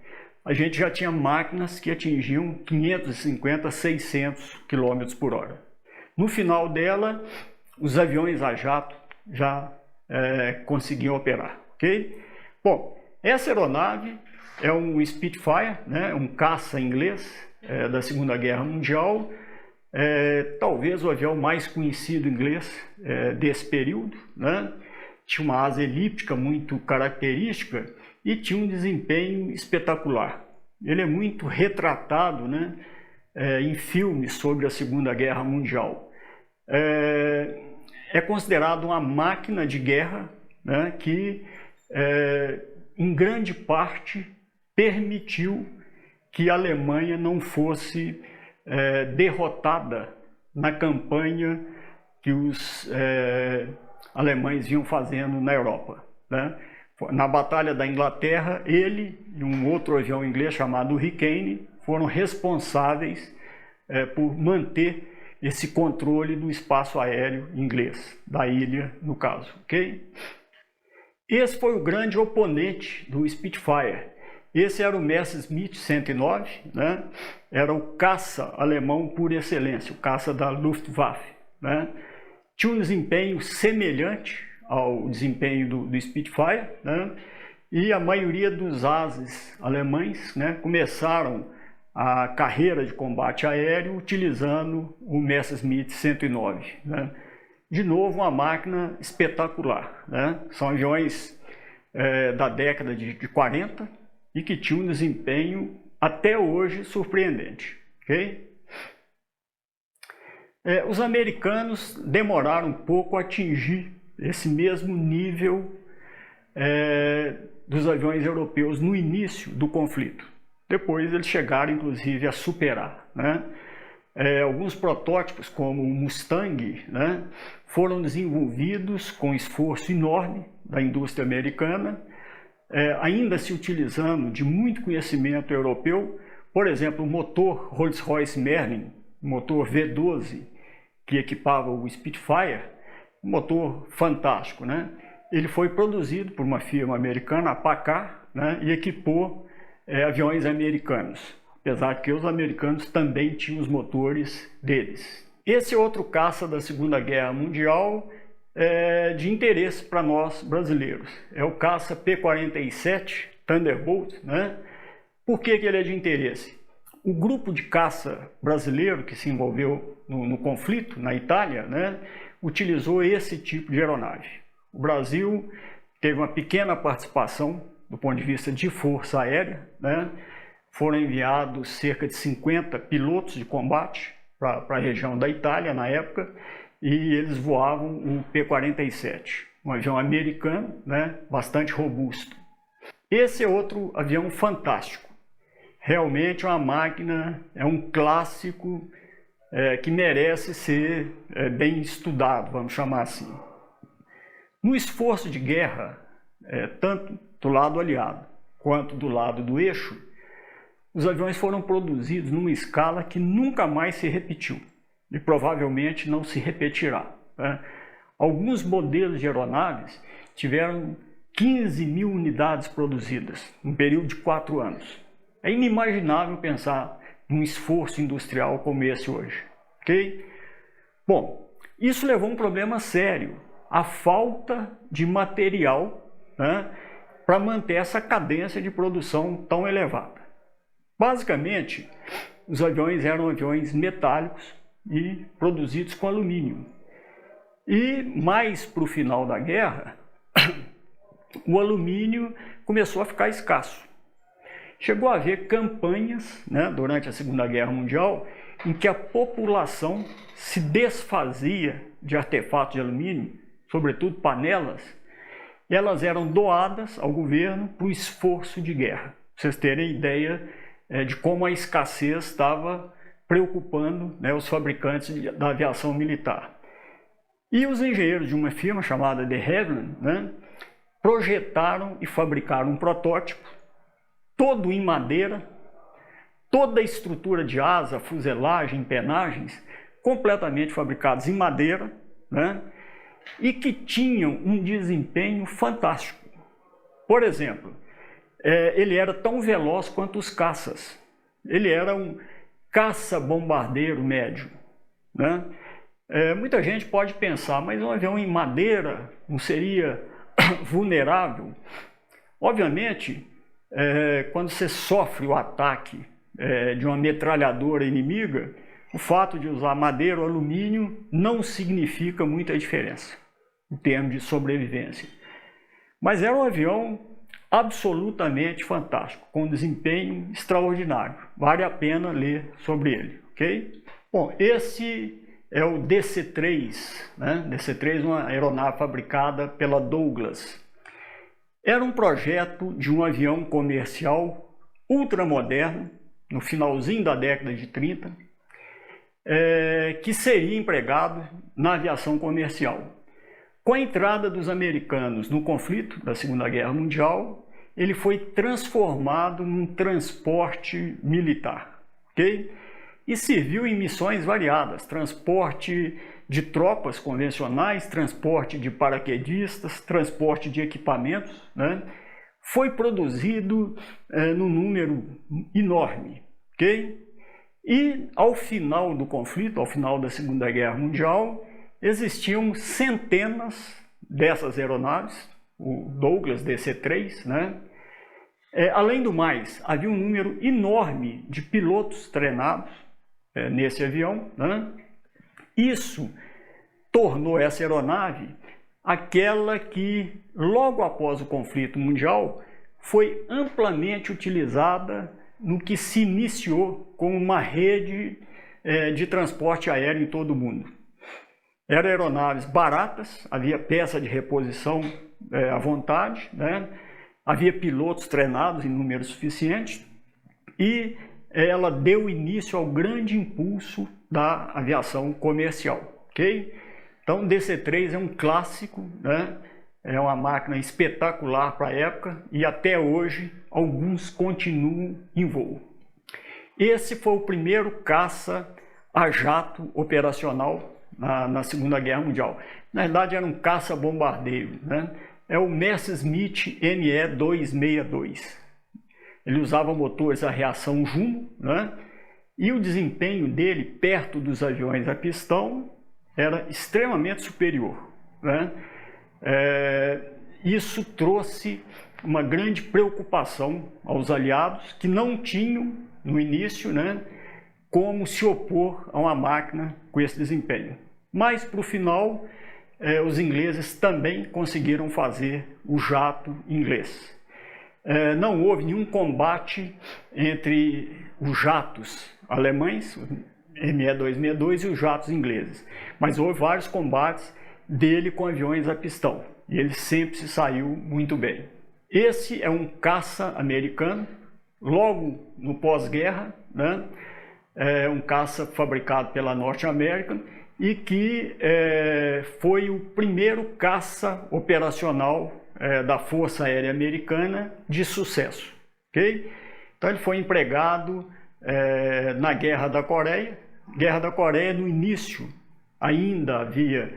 a gente já tinha máquinas que atingiam 550, 600 km por hora. No final dela, os aviões a jato já conseguiam operar. Okay? Bom, essa aeronave é um Spitfire, né, um caça inglês da Segunda Guerra Mundial, talvez o avião mais conhecido inglês desse período, né? Tinha uma asa elíptica muito característica e tinha um desempenho espetacular. Ele é muito retratado, né, em filmes sobre a Segunda Guerra Mundial. É considerado uma máquina de guerra, né, que em grande parte permitiu que a Alemanha não fosse derrotada na campanha que os alemães vinham fazendo na Europa, né? Na Batalha da Inglaterra, ele e um outro avião inglês chamado Hurricane foram responsáveis por manter esse controle do espaço aéreo inglês, da ilha, no caso. Okay? Esse foi o grande oponente do Spitfire. Esse era o Messerschmitt 109, né? Era o caça alemão por excelência, o caça da Luftwaffe, né? Tinha um desempenho semelhante ao desempenho do Spitfire, né? E a maioria dos ases alemães, né, começaram a carreira de combate aéreo utilizando o Messerschmitt 109, né? De novo, uma máquina espetacular, né? São aviões da década de 40, e que tinha um desempenho até hoje surpreendente. Okay? Os americanos demoraram um pouco a atingir esse mesmo nível dos aviões europeus no início do conflito. Depois eles chegaram, inclusive, a superar, né? Alguns protótipos, como o Mustang, né, foram desenvolvidos com esforço enorme da indústria americana, ainda se utilizando de muito conhecimento europeu. Por exemplo, o motor Rolls-Royce Merlin, motor V12, que equipava o Spitfire, um motor fantástico, né? Ele foi produzido por uma firma americana, a PACCAR, né, e equipou aviões americanos, apesar que os americanos também tinham os motores deles. Esse outro caça da Segunda Guerra Mundial de interesse para nós brasileiros. É o caça P-47 Thunderbolt, né? Por que ele é de interesse? O grupo de caça brasileiro que se envolveu no conflito na Itália, né, utilizou esse tipo de aeronave. O Brasil teve uma pequena participação do ponto de vista de força aérea, né? Foram enviados cerca de 50 pilotos de combate para a região da Itália na época, e eles voavam o P-47, um avião americano, né, bastante robusto. Esse é outro avião fantástico. Realmente é uma máquina, é um clássico que merece ser bem estudado, vamos chamar assim. No esforço de guerra, tanto do lado aliado quanto do lado do eixo, os aviões foram produzidos numa escala que nunca mais se repetiu e provavelmente não se repetirá, né? Alguns modelos de aeronaves tiveram 15 mil unidades produzidas num período de 4 anos. É inimaginável pensar num esforço industrial como esse hoje, ok? Bom, isso levou a um problema sério, a falta de material, né, para manter essa cadência de produção tão elevada. Basicamente, os aviões eram aviões metálicos e produzidos com alumínio. E mais para o final da guerra, o alumínio começou a ficar escasso. Chegou a haver campanhas, né, durante a Segunda Guerra Mundial, em que a população se desfazia de artefatos de alumínio, sobretudo panelas, e elas eram doadas ao governo para o esforço de guerra. Pra vocês terem ideia de como a escassez estava preocupando, né, os fabricantes da aviação militar. E os engenheiros de uma firma chamada de Havilland, né, projetaram e fabricaram um protótipo, todo em madeira, toda a estrutura de asa, fuselagem, empenagens, completamente fabricados em madeira, né, e que tinham um desempenho fantástico. Por exemplo, ele era tão veloz quanto os caças. Ele era um caça-bombardeiro médio, né? Muita gente pode pensar, mas um avião em madeira não seria vulnerável? Obviamente, quando você sofre o ataque de uma metralhadora inimiga, o fato de usar madeira ou alumínio não significa muita diferença em termos de sobrevivência. Mas era um avião absolutamente fantástico, com um desempenho extraordinário. Vale a pena ler sobre ele, ok? Bom, esse é o DC-3, né? DC-3 é uma aeronave fabricada pela Douglas. Era um projeto de um avião comercial ultramoderno, no finalzinho da década de 30, que seria empregado na aviação comercial. Com a entrada dos americanos no conflito da Segunda Guerra Mundial, ele foi transformado num transporte militar, ok? E serviu em missões variadas, transporte de tropas convencionais, transporte de paraquedistas, transporte de equipamentos, né? Foi produzido num número enorme, ok? E ao final do conflito, ao final da Segunda Guerra Mundial, existiam centenas dessas aeronaves, o Douglas DC-3, né? Além do mais, havia um número enorme de pilotos treinados nesse avião, né? Isso tornou essa aeronave aquela que, logo após o conflito mundial, foi amplamente utilizada no que se iniciou como uma rede de transporte aéreo em todo o mundo. Eram aeronaves baratas, havia peça de reposição à vontade, né? Havia pilotos treinados em número suficiente e ela deu início ao grande impulso da aviação comercial, ok? Então, DC-3 é um clássico, né? É uma máquina espetacular para a época e até hoje alguns continuam em voo. Esse foi o primeiro caça a jato operacional na Segunda Guerra Mundial. Na verdade, era um caça-bombardeio, né? É o Messerschmitt Me-262. Ele usava motores a reação Juno, né? E o desempenho dele, perto dos aviões a pistão, era extremamente superior, né? Isso trouxe uma grande preocupação aos aliados que não tinham, no início, né, como se opor a uma máquina com esse desempenho. Mas, para o final, os ingleses também conseguiram fazer o jato inglês. Não houve nenhum combate entre os jatos alemães, o Me-262, e os jatos ingleses, mas houve vários combates dele com aviões a pistão, e ele sempre se saiu muito bem. Esse é um caça americano, logo no pós-guerra, né? É um caça fabricado pela North American e que foi o primeiro caça operacional da Força Aérea Americana de sucesso, ok? Então ele foi empregado na Guerra da Coreia. Guerra da Coreia, no início, ainda havia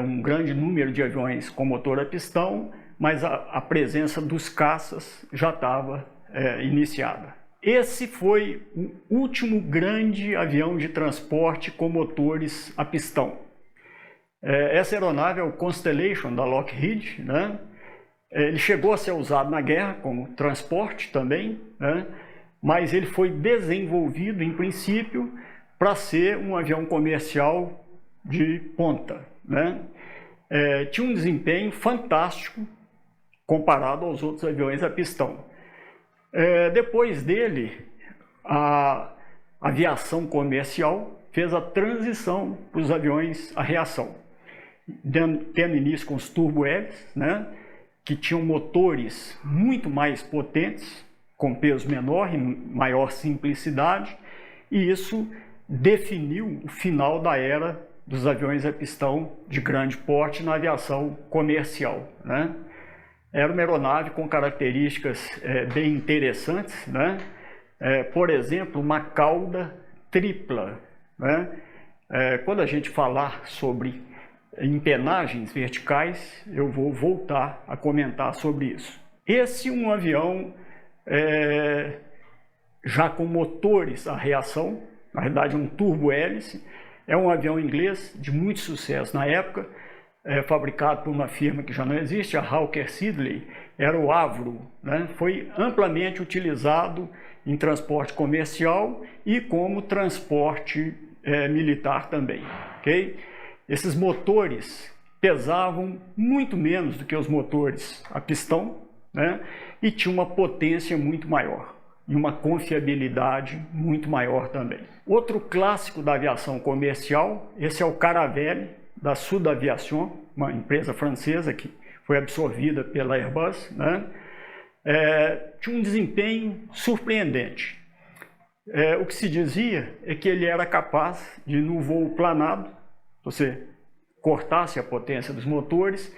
um grande número de aviões com motor a pistão, mas a presença dos caças já estava iniciada. Esse foi o último grande avião de transporte com motores a pistão. Essa aeronave é o Constellation da Lockheed, né? Ele chegou a ser usado na guerra como transporte também, né? Mas ele foi desenvolvido, em princípio, para ser um avião comercial de ponta, né? Tinha um desempenho fantástico comparado aos outros aviões a pistão. Depois dele, a aviação comercial fez a transição para os aviões a reação, tendo início com os turbo-hélices, né, que tinham motores muito mais potentes, com peso menor e maior simplicidade, e isso definiu o final da era dos aviões a pistão de grande porte na aviação comercial, né? Era uma aeronave com características bem interessantes, né? Por exemplo, uma cauda tripla, né? Quando a gente falar sobre empenagens verticais, eu vou voltar a comentar sobre isso. Esse é um avião já com motores a reação, na verdade um turbo-hélice, é um avião inglês de muito sucesso na época, fabricado por uma firma que já não existe, a Hawker Siddeley, era o Avro, né? Foi amplamente utilizado em transporte comercial e como transporte militar também, ok? Esses motores pesavam muito menos do que os motores a pistão, né? E tinha uma potência muito maior e uma confiabilidade muito maior também. Outro clássico da aviação comercial, esse é o Caravelle, da Sud Aviation, uma empresa francesa que foi absorvida pela Airbus, né? Tinha um desempenho surpreendente. O que se dizia é que ele era capaz de, no voo planado, você cortasse a potência dos motores,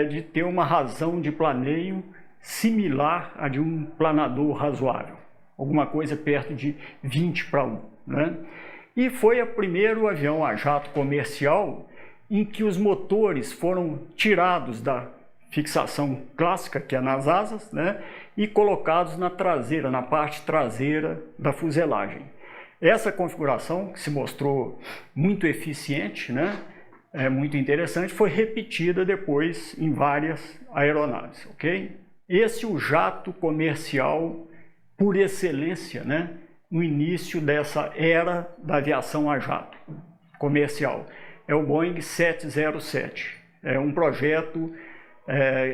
de ter uma razão de planeio similar à de um planador razoável, alguma coisa perto de 20:1, né? E foi o primeiro avião a jato comercial em que os motores foram tirados da fixação clássica, que é nas asas, né, e colocados na traseira, na parte traseira da fuselagem. Essa configuração, que se mostrou muito eficiente, né, muito interessante, foi repetida depois em várias aeronaves, ok? Esse é o jato comercial por excelência, né, no início dessa era da aviação a jato comercial. É o Boeing 707. É um projeto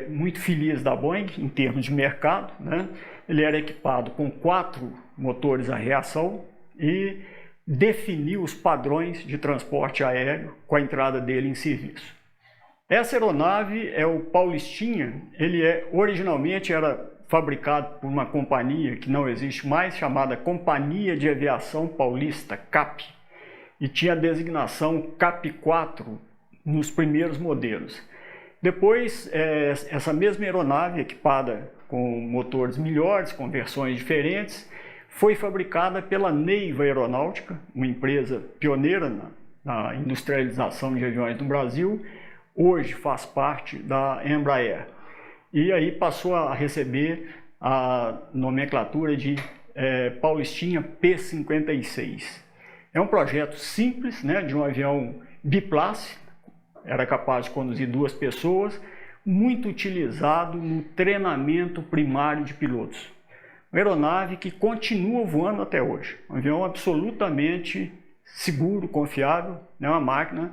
muito feliz da Boeing em termos de mercado, né? Ele era equipado com 4 motores a reação e definiu os padrões de transporte aéreo com a entrada dele em serviço. Essa aeronave é o Paulistinha. Ele originalmente era fabricado por uma companhia que não existe mais, chamada Companhia de Aviação Paulista, CAP, e tinha a designação CAP-4 nos primeiros modelos. Depois, essa mesma aeronave, equipada com motores melhores, com versões diferentes, foi fabricada pela Neiva Aeronáutica, uma empresa pioneira na industrialização de aviões no Brasil, hoje faz parte da Embraer. E aí passou a receber a nomenclatura de Paulistinha P-56. É um projeto simples, né, de um avião biplace, era capaz de conduzir 2 pessoas, muito utilizado no treinamento primário de pilotos. Uma aeronave que continua voando até hoje. Um avião absolutamente seguro, confiável, né, uma máquina,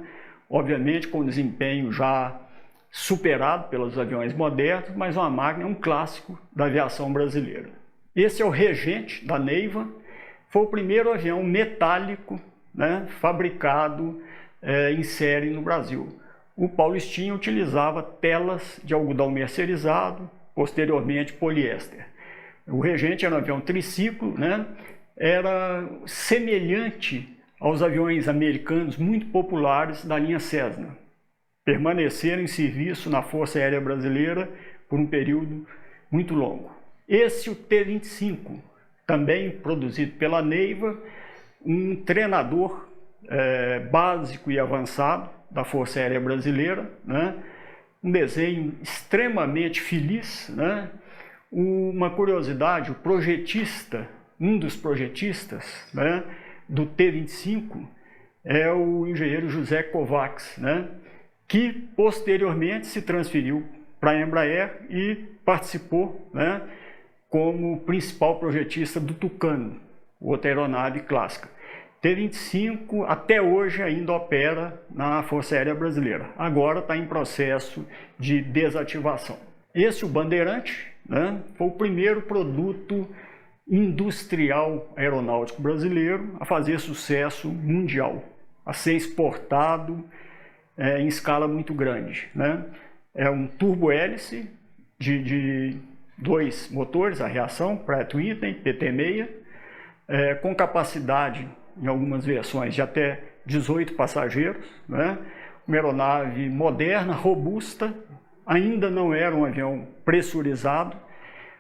obviamente, com desempenho já superado pelos aviões modernos, mas uma máquina, um clássico da aviação brasileira. Esse é o Regente, da Neiva, foi o primeiro avião metálico, né, fabricado em série no Brasil. O Paulistinha utilizava telas de algodão mercerizado, posteriormente poliéster. O Regente era um avião triciclo, né, era semelhante aos aviões americanos muito populares da linha Cessna. Permaneceram em serviço na Força Aérea Brasileira por um período muito longo. Esse, o T-25, também produzido pela Neiva, um treinador básico e avançado da Força Aérea Brasileira, né? Um desenho extremamente feliz, né? Uma curiosidade, o projetista, um dos projetistas, né, do T-25 é o engenheiro José Kovacs, né, que posteriormente se transferiu para a Embraer e participou, né, como principal projetista do Tucano, outra aeronave clássica. T-25 até hoje ainda opera na Força Aérea Brasileira, agora está em processo de desativação. Esse, o Bandeirante, né, foi o primeiro produto industrial aeronáutico brasileiro a fazer sucesso mundial, a ser exportado em escala muito grande, né? É um turbo-hélice de 2 motores, a reação, Pratt & Whitney, PT-6, com capacidade, em algumas versões, de até 18 passageiros, né? Uma aeronave moderna, robusta, ainda não era um avião pressurizado,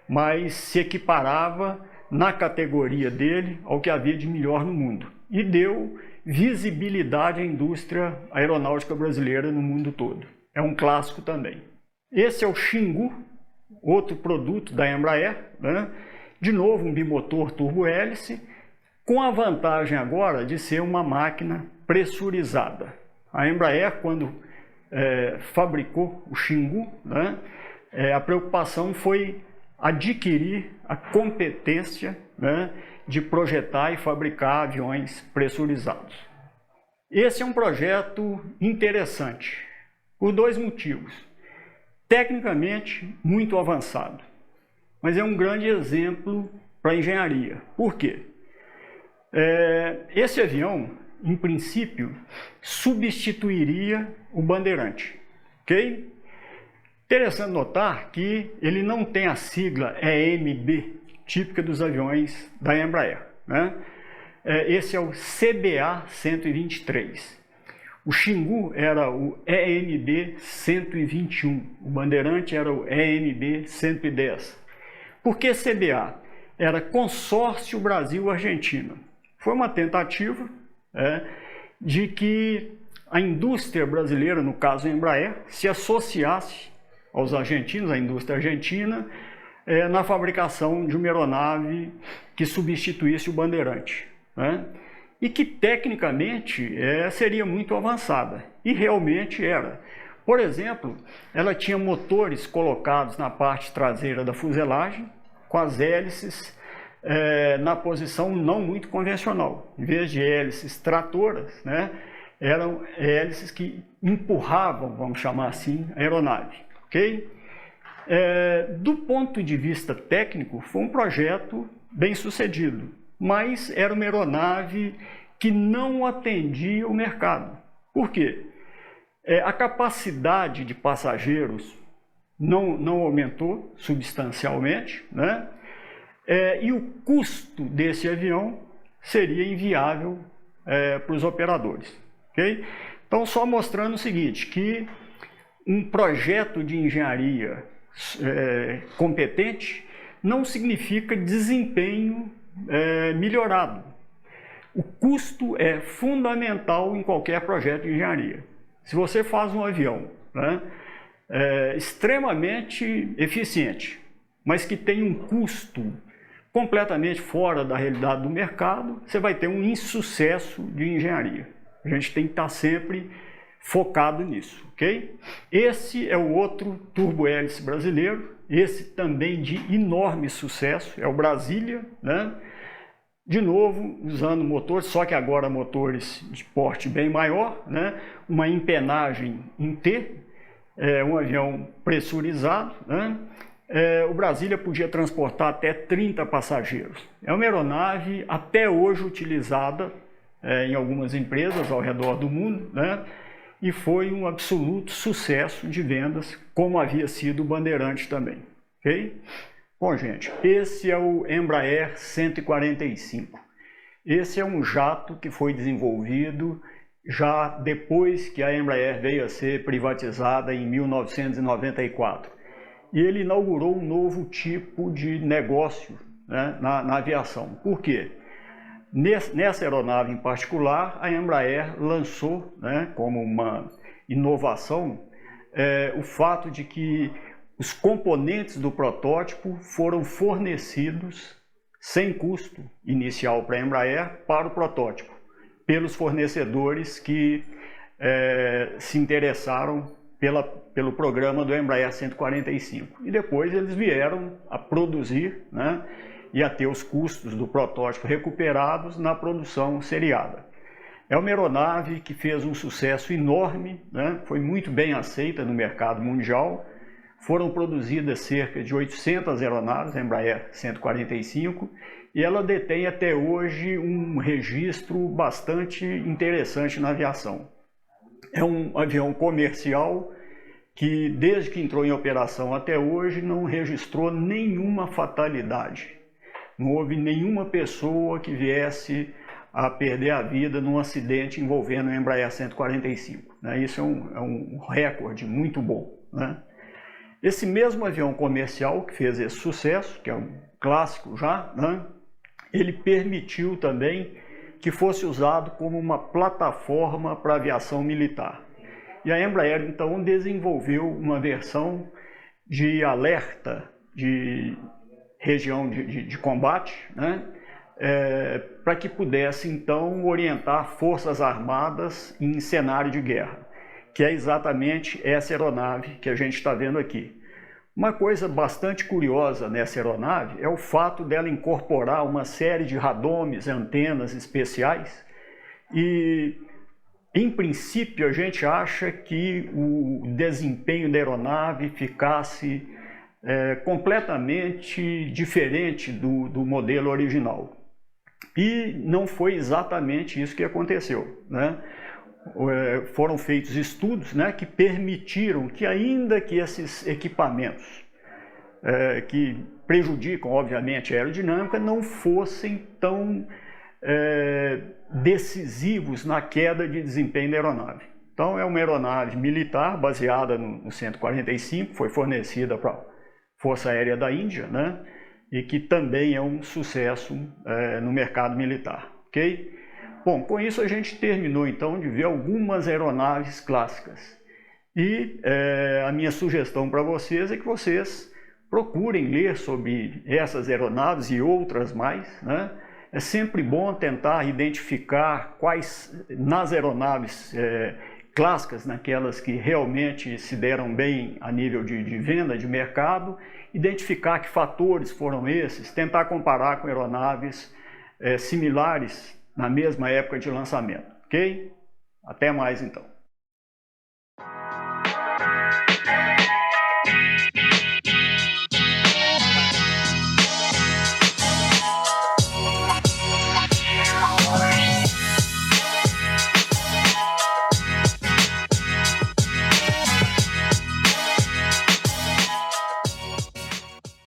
mas se equiparava na categoria dele ao que havia de melhor no mundo. E deu visibilidade à indústria aeronáutica brasileira no mundo todo. É um clássico também. Esse é o Xingu, outro produto da Embraer, né? De novo um bimotor turbo-hélice, com a vantagem agora de ser uma máquina pressurizada. A Embraer, quando fabricou o Xingu, né, a preocupação foi adquirir a competência, né, de projetar e fabricar aviões pressurizados. Esse é um projeto interessante, por 2 motivos. Tecnicamente, muito avançado, mas é um grande exemplo para a engenharia. Por quê? Esse avião, em princípio, substituiria o Bandeirante, ok? Interessante notar que ele não tem a sigla EMB, típica dos aviões da Embraer, né? Esse é o CBA-123. O Xingu era o EMB-121, o Bandeirante era o EMB-110. Por que CBA? Era Consórcio Brasil-Argentina. Foi uma tentativa de que a indústria brasileira, no caso a Embraer, se associasse aos argentinos, à indústria argentina, na fabricação de uma aeronave que substituísse o Bandeirante, né? E que tecnicamente seria muito avançada, e realmente era. Por exemplo, ela tinha motores colocados na parte traseira da fuselagem, com as hélices na posição não muito convencional. Em vez de hélices tratoras, né, eram hélices que empurravam, vamos chamar assim, a aeronave. Okay? Do ponto de vista técnico, foi um projeto bem sucedido, mas era uma aeronave que não atendia o mercado. Por quê? A capacidade de passageiros não aumentou substancialmente, né? E o custo desse avião seria inviável para os operadores. Okay? Então, só mostrando o seguinte, que um projeto de engenharia competente não significa desempenho melhorado. O custo é fundamental em qualquer projeto de engenharia. Se você faz um avião, né, extremamente eficiente, mas que tem um custo completamente fora da realidade do mercado, você vai ter um insucesso de engenharia. A gente tem que estar sempre focado nisso, ok? Esse é o outro turbo-hélice brasileiro, esse também de enorme sucesso, é o Brasília, né? De novo, usando motores, só que agora motores de porte bem maior, né? Uma empenagem em T, um avião pressurizado, né? O Brasília podia transportar até 30 passageiros. É uma aeronave até hoje utilizada em algumas empresas ao redor do mundo, né? E foi um absoluto sucesso de vendas, como havia sido o Bandeirante também. Okay? Bom, gente, esse é o Embraer 145. Esse é um jato que foi desenvolvido já depois que a Embraer veio a ser privatizada em 1994. E ele inaugurou um novo tipo de negócio, né, na aviação. Por quê? Nessa aeronave em particular, a Embraer lançou, né, como uma inovação, o fato de que os componentes do protótipo foram fornecidos sem custo inicial para a Embraer para o protótipo, pelos fornecedores que se interessaram pelo programa do Embraer 145. E depois eles vieram a produzir, né, e a ter os custos do protótipo recuperados na produção seriada. É uma aeronave que fez um sucesso enorme, né, foi muito bem aceita no mercado mundial. Foram produzidas cerca de 800 aeronaves, Embraer 145, e ela detém até hoje um registro bastante interessante na aviação. É um avião comercial que, desde que entrou em operação até hoje, não registrou nenhuma fatalidade. Não houve nenhuma pessoa que viesse a perder a vida num acidente envolvendo o Embraer 145. Isso é um recorde muito bom, né? Esse mesmo avião comercial que fez esse sucesso, que é um clássico já, né? Ele permitiu também que fosse usado como uma plataforma para aviação militar. E a Embraer, então, desenvolveu uma versão de alerta de região de combate, né? Para que pudesse, então, orientar forças armadas em cenário de guerra, que é exatamente essa aeronave que a gente está vendo aqui. Uma coisa bastante curiosa nessa aeronave é o fato dela incorporar uma série de radomes, antenas especiais, e, em princípio, a gente acha que o desempenho da aeronave ficasse completamente diferente do modelo original. E não foi exatamente isso que aconteceu, né? Foram feitos estudos, né, que permitiram que, ainda que esses equipamentos que prejudicam, obviamente, a aerodinâmica, não fossem tão decisivos na queda de desempenho da aeronave. Então, é uma aeronave militar baseada no 145, foi fornecida para a Força Aérea da Índia, né, e que também é um sucesso no mercado militar. Ok? Bom, com isso a gente terminou então de ver algumas aeronaves clássicas. E a minha sugestão para vocês é que vocês procurem ler sobre essas aeronaves e outras mais, né? É sempre bom tentar identificar quais, nas aeronaves clássicas, naquelas que realmente se deram bem a nível de venda, de mercado, identificar que fatores foram esses, tentar comparar com aeronaves similares na mesma época de lançamento, ok? Até mais então.